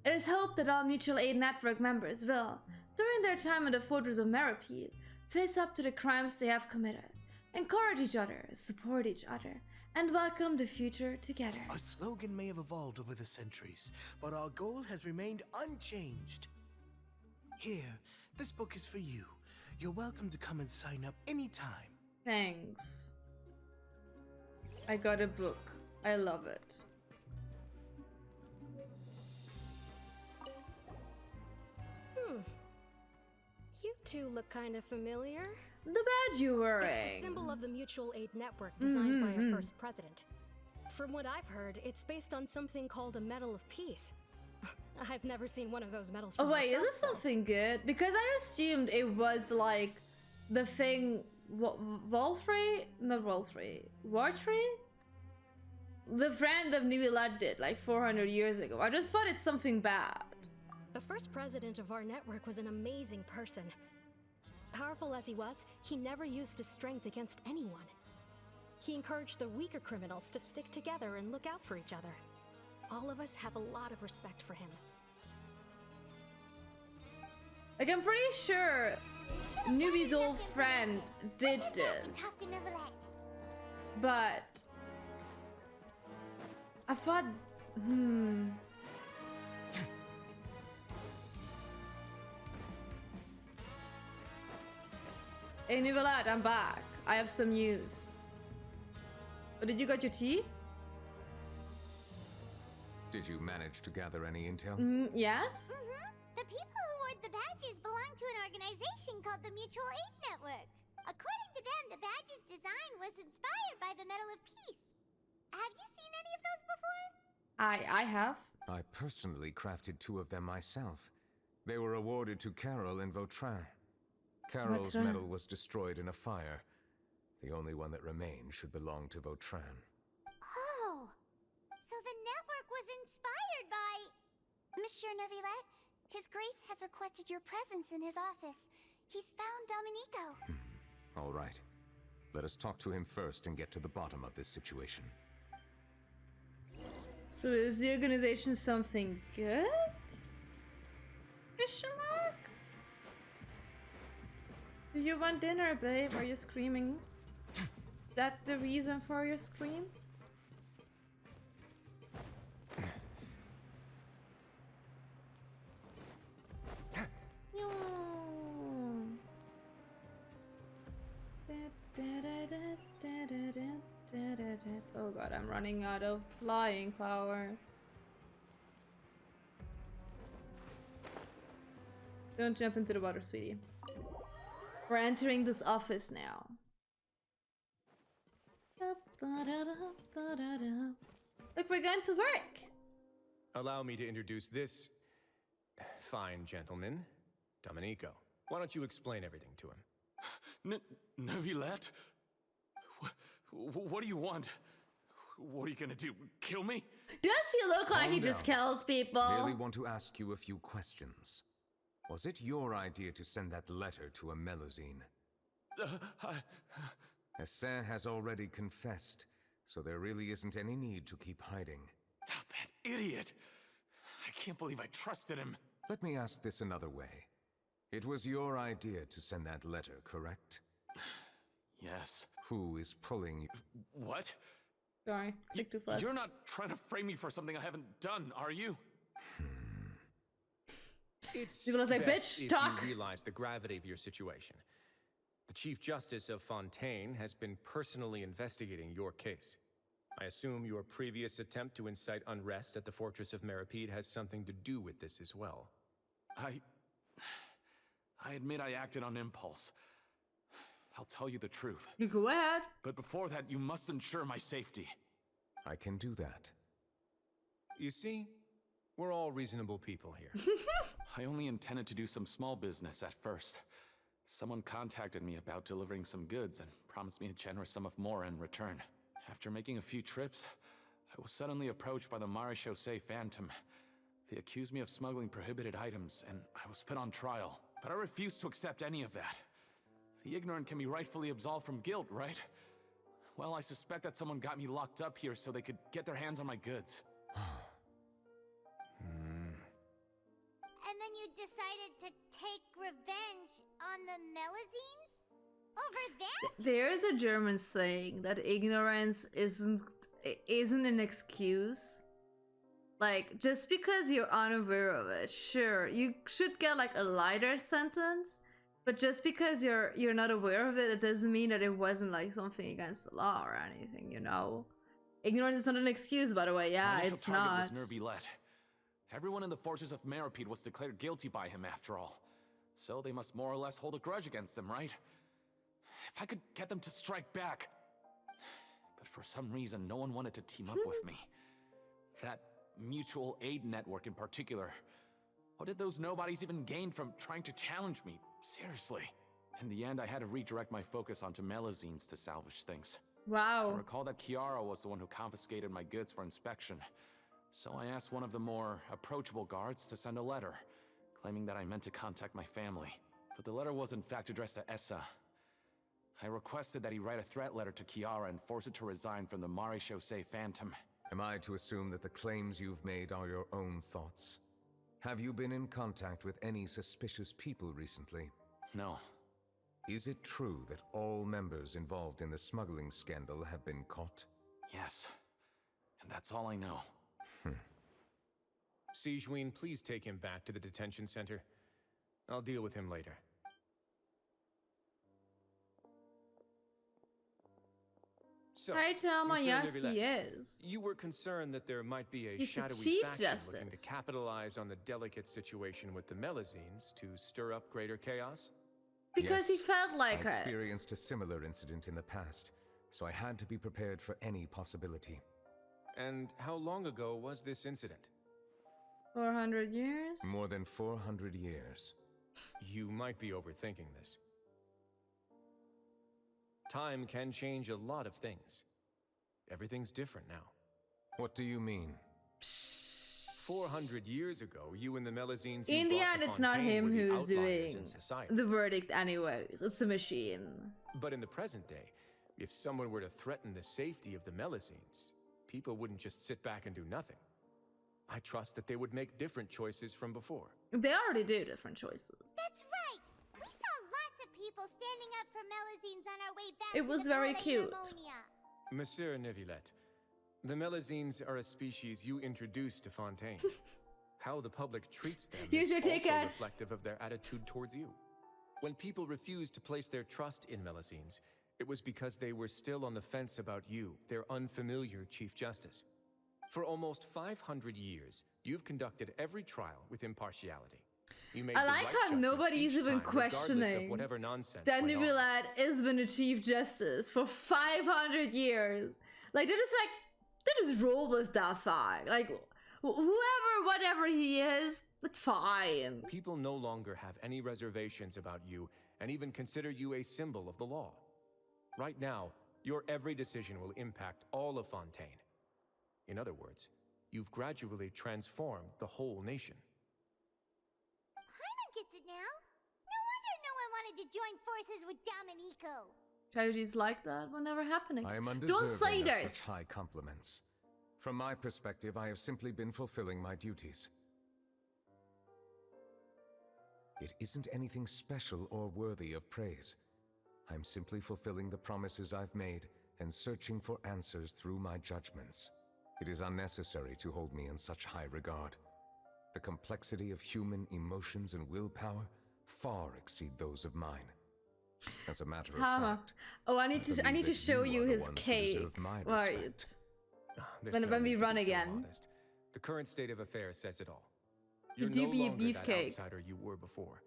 It is hoped that all Mutual Aid Network members will, during their time in the Fortress of Meripede, face up to the crimes they have committed, encourage each other, support each other, and welcome the future together. Our slogan may have evolved over the centuries, but our goal has remained unchanged. Here, this book is for you. You're welcome to come and sign up anytime. Thanks. I got a book. I love it. You two look kind of familiar. The badge you're wearing. It's the symbol of the Mutual Aid Network designed by our first president. From what I've heard, it's based on something called a Medal of Peace. I've never seen one of those medals for Oh wait, is myself, this something good? Because I assumed it was like the thing Wolfrey? Not Wolfrey. Wartree? The friend of Neuvillette did like 400 years ago. I just thought it's something bad. The first president of our network was an amazing person. Powerful as he was, he never used his strength against anyone. He encouraged the weaker criminals to stick together and look out for each other. All of us have a lot of respect for him. Like, I'm pretty sure Newbie's old friend did this. But I thought, Hey Neuvillette, I'm back. I have some news. Oh, did you got your tea? Did you manage to gather any intel? Yes? The people who wore the badges belong to an organization called the Mutual Aid Network. According to them, the badge's design was inspired by the Medal of Peace. Have you seen any of those before? I have. I personally crafted 2 of them myself. They were awarded to Carol in Vautrin. Carol's Vautrin. medal was destroyed in a fire. The only one that remained should belong to Vautrin. Oh, so the network was inspired by... Monsieur Neuvillette, His Grace has requested your presence in his office. He's found Domenico. All right. Let us talk to him first and get to the bottom of this situation. So is the organization something good? Question mark? Do you want dinner, babe? Are you screaming? Is that the reason for your screams? Oh god, I'm running out of flying power. Don't jump into the water, sweetie. We're entering this office now. Look, we're going to work. Allow me to introduce this fine gentleman, Domenico. Why don't you explain everything to him? Neuvillette? What do you want? What are you gonna do? Kill me? Does he look like Calm he just down. kills people? Merely want to ask you a few questions. Was it your idea to send that letter to a Melusine? Hassan has already confessed, so there really isn't any need to keep hiding. That idiot! I can't believe I trusted him. Let me ask this another way. It was your idea to send that letter, correct? Yes. Who is pulling you? What? Sorry, click too fast. You're not trying to frame me for something I haven't done, are you? It's You're gonna say, best bitch, if talk. you realize the gravity of your situation. The Chief Justice of Fontaine has been personally investigating your case. I assume your previous attempt to incite unrest at the Fortress of Meripede has something to do with this as well. I admit I acted on impulse. I'll tell you the truth. Go ahead. But before that, you must ensure my safety. I can do that. You see, we're all reasonable people here. I only intended to do some small business at first. Someone contacted me about delivering some goods and promised me a generous sum of more in return. After making a few trips, I was suddenly approached by the Marechaussee Phantom. They accused me of smuggling prohibited items, and I was put on trial. But I refused to accept any of that. The ignorant can be rightfully absolved from guilt, right? Well, I suspect that someone got me locked up here so they could get their hands on my goods. And then you decided to take revenge on the Melusines? Over that? There's a German saying that ignorance isn't an excuse. Like, just because you're unaware of it, sure, you should get like a lighter sentence. But just because you're not aware of it, it doesn't mean that it wasn't like something against the law or anything, you know? Ignorance is not an excuse, by the way. Yeah, My initial it's target not. was Neuvillette. Everyone in the Fortress of Meripede was declared guilty by him after all. So they must more or less hold a grudge against them, right? If I could get them to strike back. But for some reason, no one wanted to team up with me. That mutual aid network in particular. What did those nobodies even gain from trying to challenge me? Seriously. In the end, I had to redirect my focus onto Melusines to salvage things. Wow. I recall that Chiara was the one who confiscated my goods for inspection. So I asked one of the more approachable guards to send a letter, claiming that I meant to contact my family. But the letter was in fact addressed to Essa. I requested that he write a threat letter to Chiara and force her to resign from the Marechaussee Phantom. Am I to assume that the claims you've made are your own thoughts? Have you been in contact with any suspicious people recently? No. Is it true that all members involved in the smuggling scandal have been caught? Yes. And that's all I know. Sijuin, please take him back to the detention center. I'll deal with him later. So, Hi, Thelma. Monsieur Yes, Neuvillette, he is. You were concerned that there might be a He's the shadowy Chief faction looking to Justice. capitalize on the delicate situation with the Melusines to stir up greater chaos? Because he felt like I it. experienced a similar incident in the past, so I had to be prepared for any possibility. And how long ago was this incident? 400 years? More than 400 years. You might be overthinking this. Time can change a lot of things. Everything's different now. What do you mean? 400 years ago, you and the Melusines In the end, it's not him who's doing in society. the verdict anyways. It's the machine. But in the present day, if someone were to threaten the safety of the Melusines, people wouldn't just sit back and do nothing. I trust that they would make different choices from before. They already do different choices. That's right! We saw lots of people standing up for Melusines on our way back It to was the very Palais cute. Harmonia. Monsieur Neuvillette, the Melusines are a species you introduced to Fontaine. How the public treats them Here's is your also ticket. reflective of their attitude towards you. When people refused to place their trust in Melusines, it was because they were still on the fence about you, their unfamiliar Chief Justice. For almost 500 years, you've conducted every trial with impartiality. You made I the like right how judgment nobody's each even time, regardless of questioning whatever nonsense that went on. Neuvillette has been a Chief Justice for 500 years. Like, they just roll with that fact. Like, whoever, whatever he is, it's fine. People no longer have any reservations about you and even consider you a symbol of the law. Right now, your every decision will impact all of Fontaine. In other words, you've gradually transformed the whole nation. I'm Everyone gets it now. No wonder no one wanted to join forces with Domenico. Tragedies like that will never happen again. I am Don't say undeserving of this. such high compliments. From my perspective, I have simply been fulfilling my duties. It isn't anything special or worthy of praise. I'm simply fulfilling the promises I've made and searching for answers through my judgments. It is unnecessary to hold me in such high regard. The complexity of human emotions and willpower far exceed those of mine. As a matter of fact, oh, I need to show you his cape. Right. When we run again. The current state of affairs says it all. You You're do no be a longer that beefcake. outsider you were before.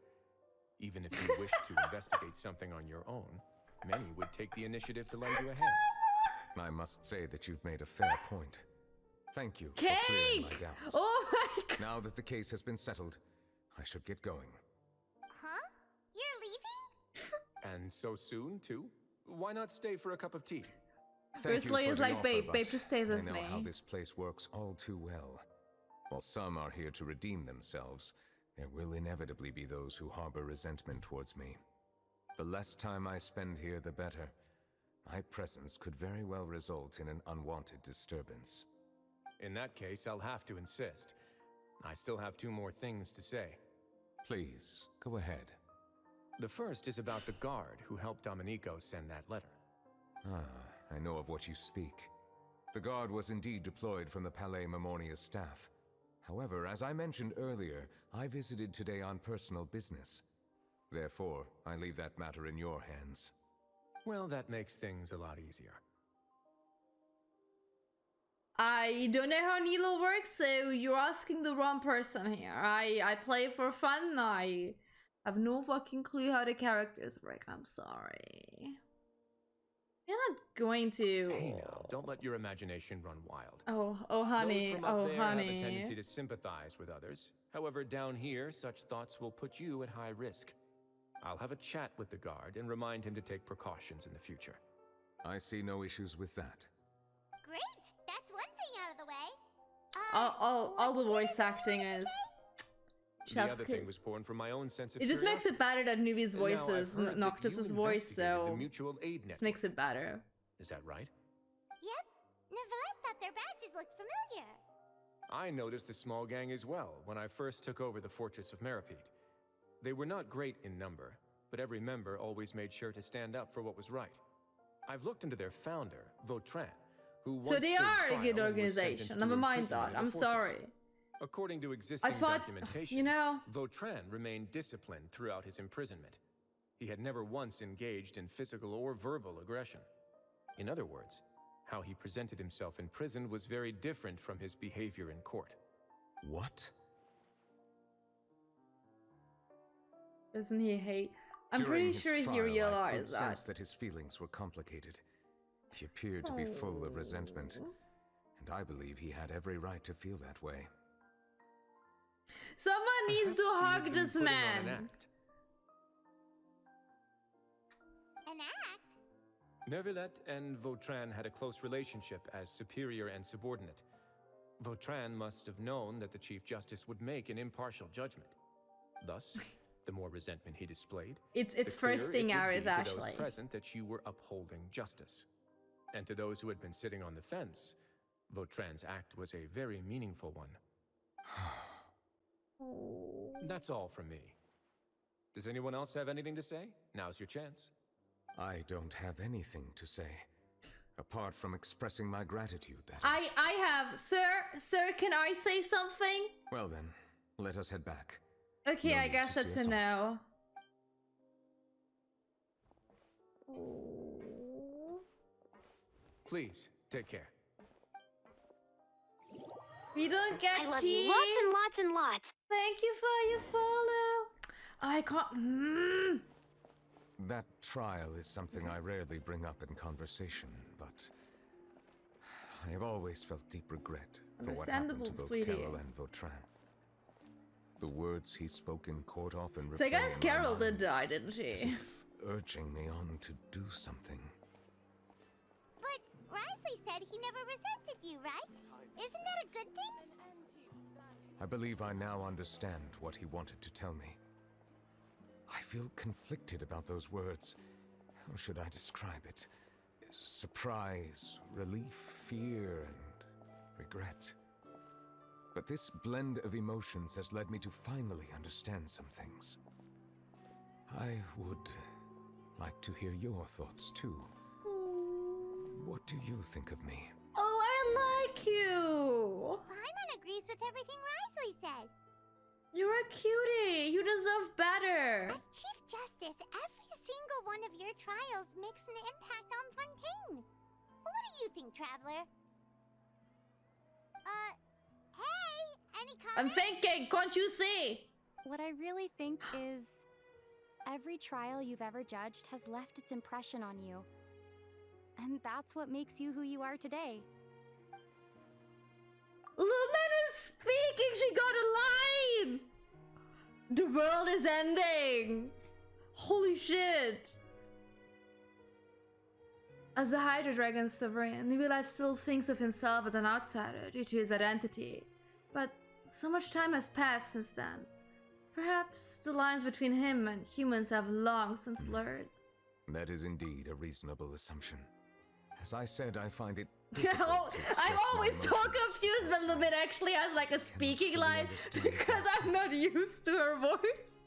Even if you wished to investigate something on your own, many would take the initiative to lend you a hand. I must say that you've made a fair point. Thank you for clearing my doubts. Oh my god! Now that the case has been settled, I should get going. Huh? You're leaving? And so soon, too? Why not stay for a cup of tea? First is like, babe, just stay with me. I know how this place works all too well. While some are here to redeem themselves, there will inevitably be those who harbor resentment towards me. The less time I spend here, the better. My presence could very well result in an unwanted disturbance. In that case, I'll have to insist. I still have 2 more things to say. Please, go ahead. The first is about the guard who helped Domenico send that letter. I know of what you speak. The guard was indeed deployed from the Palais Mermonia's staff. However, as I mentioned earlier, I visited today on personal business. Therefore, I leave that matter in your hands. Well, that makes things a lot easier. I don't know how Nilo works, so you're asking the wrong person here. I play for fun. I have no fucking clue how the characters work. I'm sorry. You're not going to. Hey now, don't let your imagination run wild. Oh honey, Those from up there honey. have a tendency to sympathize with others. However, down here, such thoughts will put you at high risk. I'll have a chat with the guard and remind him to take precautions in the future. I see no issues with that. Great! That's one thing out of the way. All the voice acting is The other thing was born from my own sense of It just makes it better that Nubi's voice Now, I've is heard that Noctis's you voice, investigated so the mutual aid just network. makes it better. Is that right? Yep. Neuvillette thought their badges looked familiar. I noticed the small gang as well when I first took over the Fortress of Meripede. They were not great in number, but every member always made sure to stand up for what was right. I've looked into their founder, Vautrin, who once So they stood are a trial good and was organization. sentenced to Never mind imprisonment that. in I'm the fortress. sorry. According to existing thought, documentation, you know, Vautrin remained disciplined throughout his imprisonment. He had never once engaged in physical or verbal aggression. In other words, how he presented himself in prison was very different from his behavior in court. What? Doesn't he hate? I'm During pretty his sure he trial, I could realized that. sense that his feelings were complicated. He appeared to be full of resentment, and I believe he had every right to feel that way. Someone needs to Perhaps he had hug been this putting on man. an act. An act? Neuvillette and Vautrin had a close relationship as superior and subordinate. Vautrin must have known that the Chief Justice would make an impartial judgment. Thus, the more resentment he displayed, It's the first clearer thing it would hours be to actually. those present that you were upholding justice. And to those who had been sitting on the fence, Vautrin's act was a very meaningful one. That's all from me. Does anyone else have anything to say? Now's your chance. I don't have anything to say, apart from expressing my gratitude, that is. I have, sir, can I say something? Well then, let us head back. Okay, No I need guess to see that's us a off. no. Please, take care. We don't get I love tea. you lots and lots and lots. Thank you for your follow. I can't. That trial is something I rarely bring up in conversation, but I have always felt deep regret for what happened to Understandable, both sweetie. Carol and Vautrin. The words he spoke in court often So I replay guess in my Carol mind, did die, didn't as she? if urging me on to do something. But Risley said he never resented you, right? Isn't that a good thing? I believe I now understand what he wanted to tell me. I feel conflicted about those words. How should I describe it? Surprise, relief, fear, and regret. But this blend of emotions has led me to finally understand some things. I would like to hear your thoughts too. What do you think of me? Oh, I like you! Paimon agrees with everything Risley said. You're a cutie! You deserve better! As Chief Justice, every single one of your trials makes an impact on Fontaine. What do you think, Traveler? Hey! Any comments? I'm thinking! Can't you see? What I really think is every trial you've ever judged has left its impression on you. And that's what makes you who you are today. Lumen is speaking! She got a line! The world is ending! Holy shit! As the Hydra Dragon's sovereign, Neuvillette still thinks of himself as an outsider due to his identity. But so much time has passed since then. Perhaps the lines between him and humans have long since blurred. That is indeed a reasonable assumption. As I said, I find it I'm always so confused when Lumin actually has like a speaking line because I'm not used to her voice.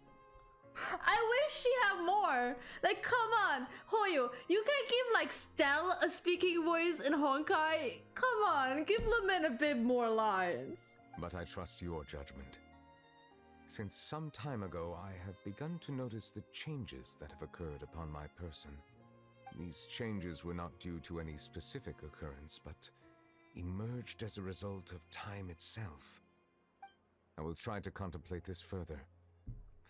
I wish she had more. Like, come on, Hoyo, you can give like Stell a speaking voice in Honkai. Come on, give Lumin a bit more lines. But I trust your judgment. Since some time ago, I have begun to notice the changes that have occurred upon my person. These changes were not due to any specific occurrence, but emerged as a result of time itself. I will try to contemplate this further.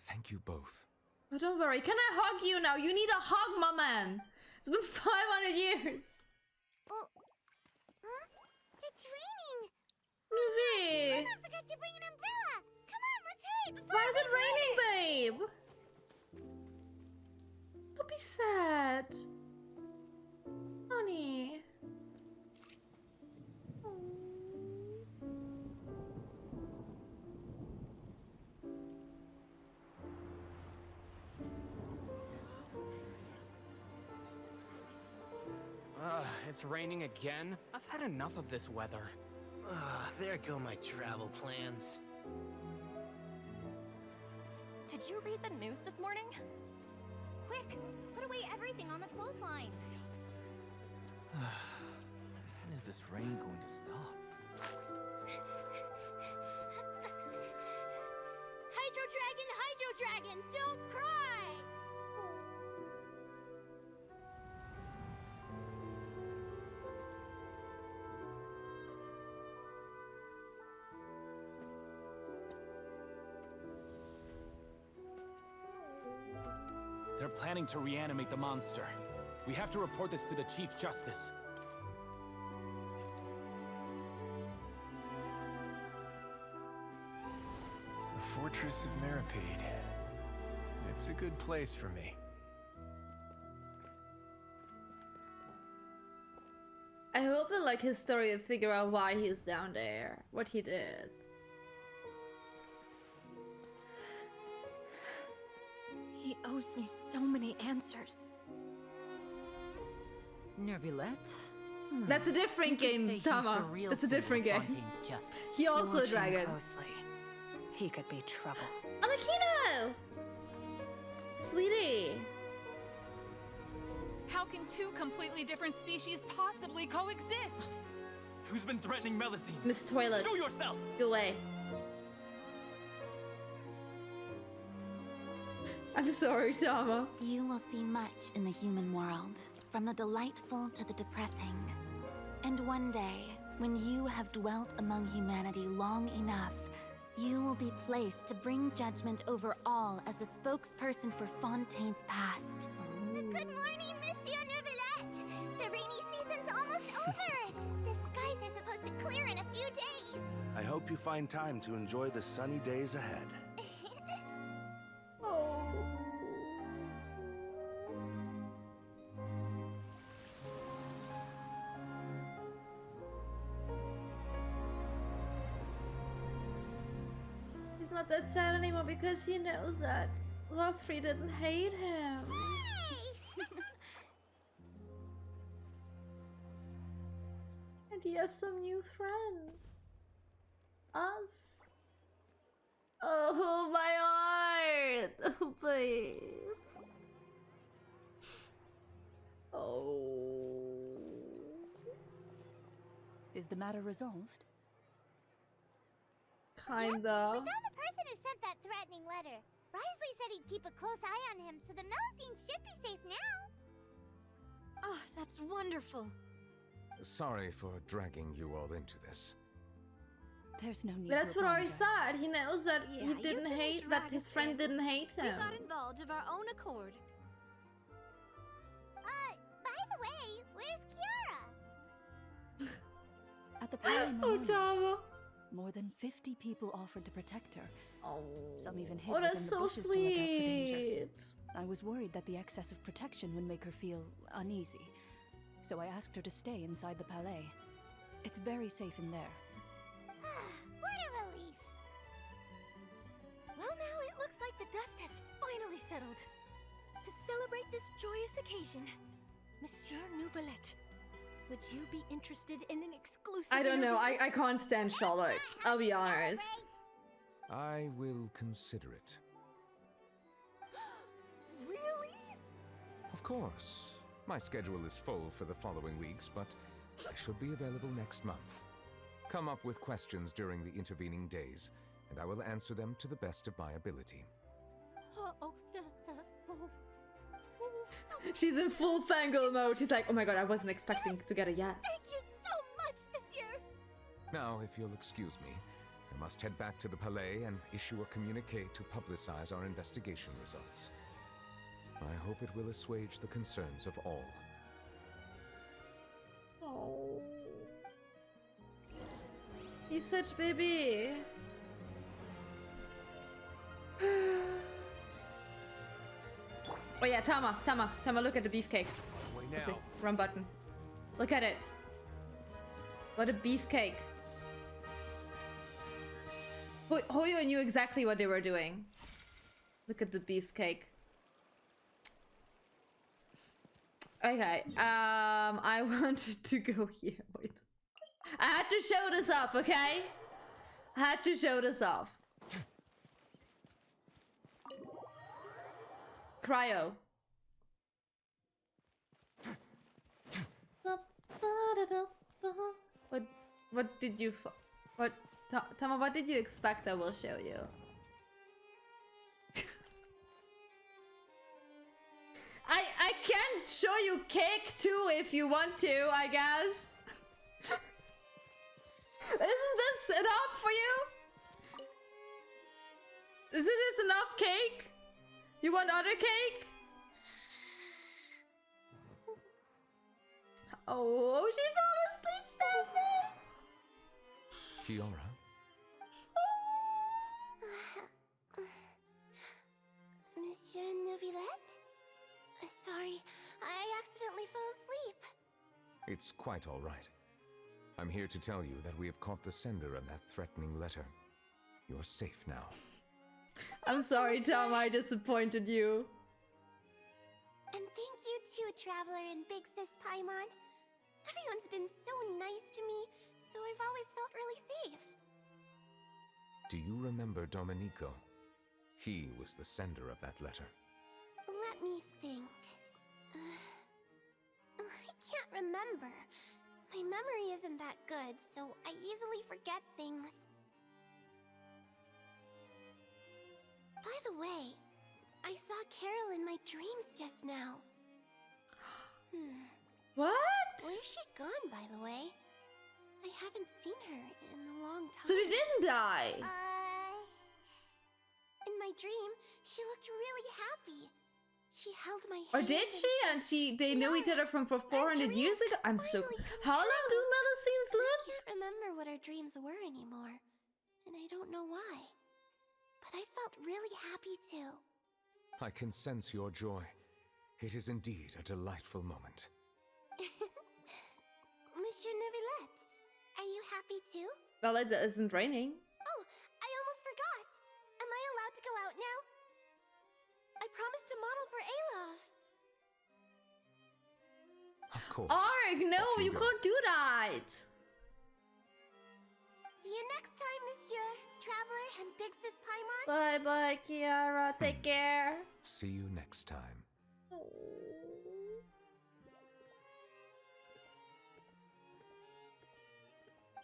Thank you both. Oh, don't worry, can I hug you now? You need a hug, my man. It's been 500 years. Oh, huh? It's raining. Neuvy! I forgot to bring an umbrella. Come on, let's hurry before Why is it raining, babe? Don't be sad. Honey. It's raining again? I've had enough of this weather. There go my travel plans. Did you read the news this morning? Quick, put away everything on the clothesline. When is this rain going to stop? Hydro Dragon, don't cry! They're planning to reanimate the monster. We have to report this to the Chief Justice. The Fortress of Meripede. It's a good place for me. I hope in like his story to figure out why he's down there, what he did. He owes me so many answers. Neuvillette? That's a different game, Tama. That's a different game. He also a dragon. Closely. He could be trouble. Alakino! Sweetie. How can two completely different species possibly coexist? Who's been threatening Melusine? Miss Toilet. Show yourself! Go away. I'm sorry, Tama. You will see much in the human world, from the delightful to the depressing. And one day, when you have dwelt among humanity long enough, you will be placed to bring judgment over all as a spokesperson for Fontaine's past. Good morning, Monsieur Neuvillette. The rainy season's almost over. The skies are supposed to clear in a few days. I hope you find time to enjoy the sunny days ahead. Oh. He's not that sad anymore because he knows that those three didn't hate him. And he has some new friends. Us. Oh, my heart. Oh, please. Oh. Is the matter resolved? Kinda. We found the person who sent that threatening letter. Risley said he'd keep a close eye on him, so the Melusine should be safe now. Oh, that's wonderful. Sorry for dragging you all into this. There's no need. But that's to what Ari apologize. said. He knows that Yeah, he you didn't didn't hate, drag that his us friend in. didn't hate We him. got involved of our own accord. By the way, where's Kiara? At the Palais Oh, Marmont, Tama. more than 50 people offered to protect her. Oh, Some even hid oh, within that's the so bushes to look out for danger. sweet. I was worried that the excess of protection would make her feel uneasy, so I asked her to stay inside the Palais. It's very safe in there. What a relief. Well, now it looks like the dust has finally settled. To celebrate this joyous occasion, Monsieur Neuvillette, would you be interested in an exclusive I don't know. interview? I can't stand Charlotte. I'll be honest. I will consider it. Really? Of course. My schedule is full for the following weeks, but I should be available next month. Come up with questions during the intervening days, and I will answer them to the best of my ability. She's in full fangirl mode. She's like, oh my god, I wasn't expecting to get a yes. Thank you so much, Monsieur. Now, if you'll excuse me, I must head back to the Palais and issue a communique to publicize our investigation results. I hope it will assuage the concerns of all. Oh. He's such baby. Oh yeah, Tama, look at the beefcake. Wait Oopsie, now. wrong button. Look at it. What a beefcake. Hoyo knew exactly what they were doing. Look at the beefcake. Okay, I wanted to go here. Wait. I had to show this off, okay? I had to show this off. Cryo. What did you Tama, what did you expect I will show you? I can show you cake too if you want to, I guess. Isn't this enough for you? Isn't this enough cake? You want other cake? Oh, she fell asleep standing. Kiara? Monsieur Neuvillette? Sorry, I accidentally fell asleep. It's quite all right. I'm here to tell you that we have caught the sender of that threatening letter. You're safe now. I'm sorry, Tom, I disappointed you. And thank you too, Traveler and Big Sis Paimon. Everyone's been so nice to me, so I've always felt really safe. Do you remember Domenico? He was the sender of that letter. Let me think. I can't remember. My memory isn't that good, so I easily forget things. By the way, I saw Carol in my dreams just now. What? Where's she gone, by the way? I haven't seen her in a long time. So she didn't die? In my dream, she looked really happy. She held my hand. Or did she? And they knew each other from 400 years ago? I'm so... How long do medicines live? I can't remember what our dreams were anymore. And I don't know why. But I felt really happy too. I can sense your joy. It is indeed a delightful moment. Monsieur Neuvillette, are you happy too? Well, it isn't raining. Oh, I almost forgot. Am I allowed to go out now? Of course. Arg, no, Off you you go. can't do that. See you next time, Monsieur Traveler and Big Sis Paimon. Bye bye, Kiara. Take care. See you next time.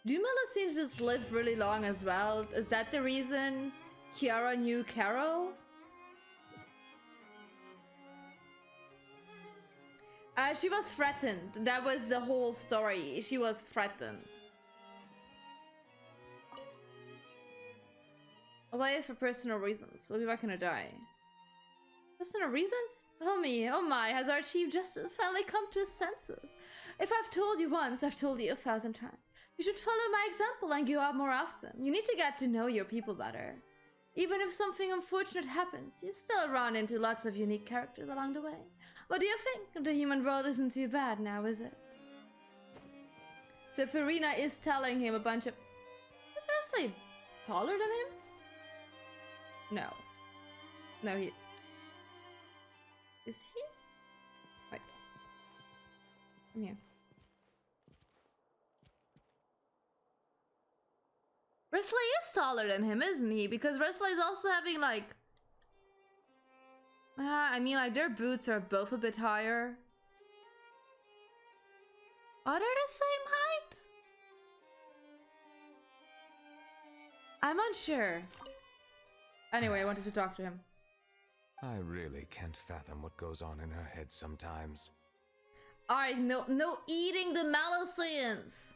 Do Melusines just live really long as well? Is that the reason Kiara knew Carol? She was threatened. That was the whole story. She was threatened. Away for personal reasons. We'll be back in a day. Personal reasons? Oh me, oh my, has our Chief Justice finally come to his senses? If I've told you once, I've told you 1,000 times. You should follow my example and go out more often. You need to get to know your people better. Even if something unfortunate happens, you still run into lots of unique characters along the way. What do you think? The human world isn't too bad now, is it? So Farina is telling him a bunch of... Is Wesley taller than him? No. No, he... Is he? Wait. Come here. Wesley is taller than him, isn't he? Because Wesley's also having like... I mean, like, their boots are both a bit higher. Are they the same height? I'm unsure. Anyway, I wanted to talk to him. I really can't fathom what goes on in her head sometimes. Alright, no eating the Melusines.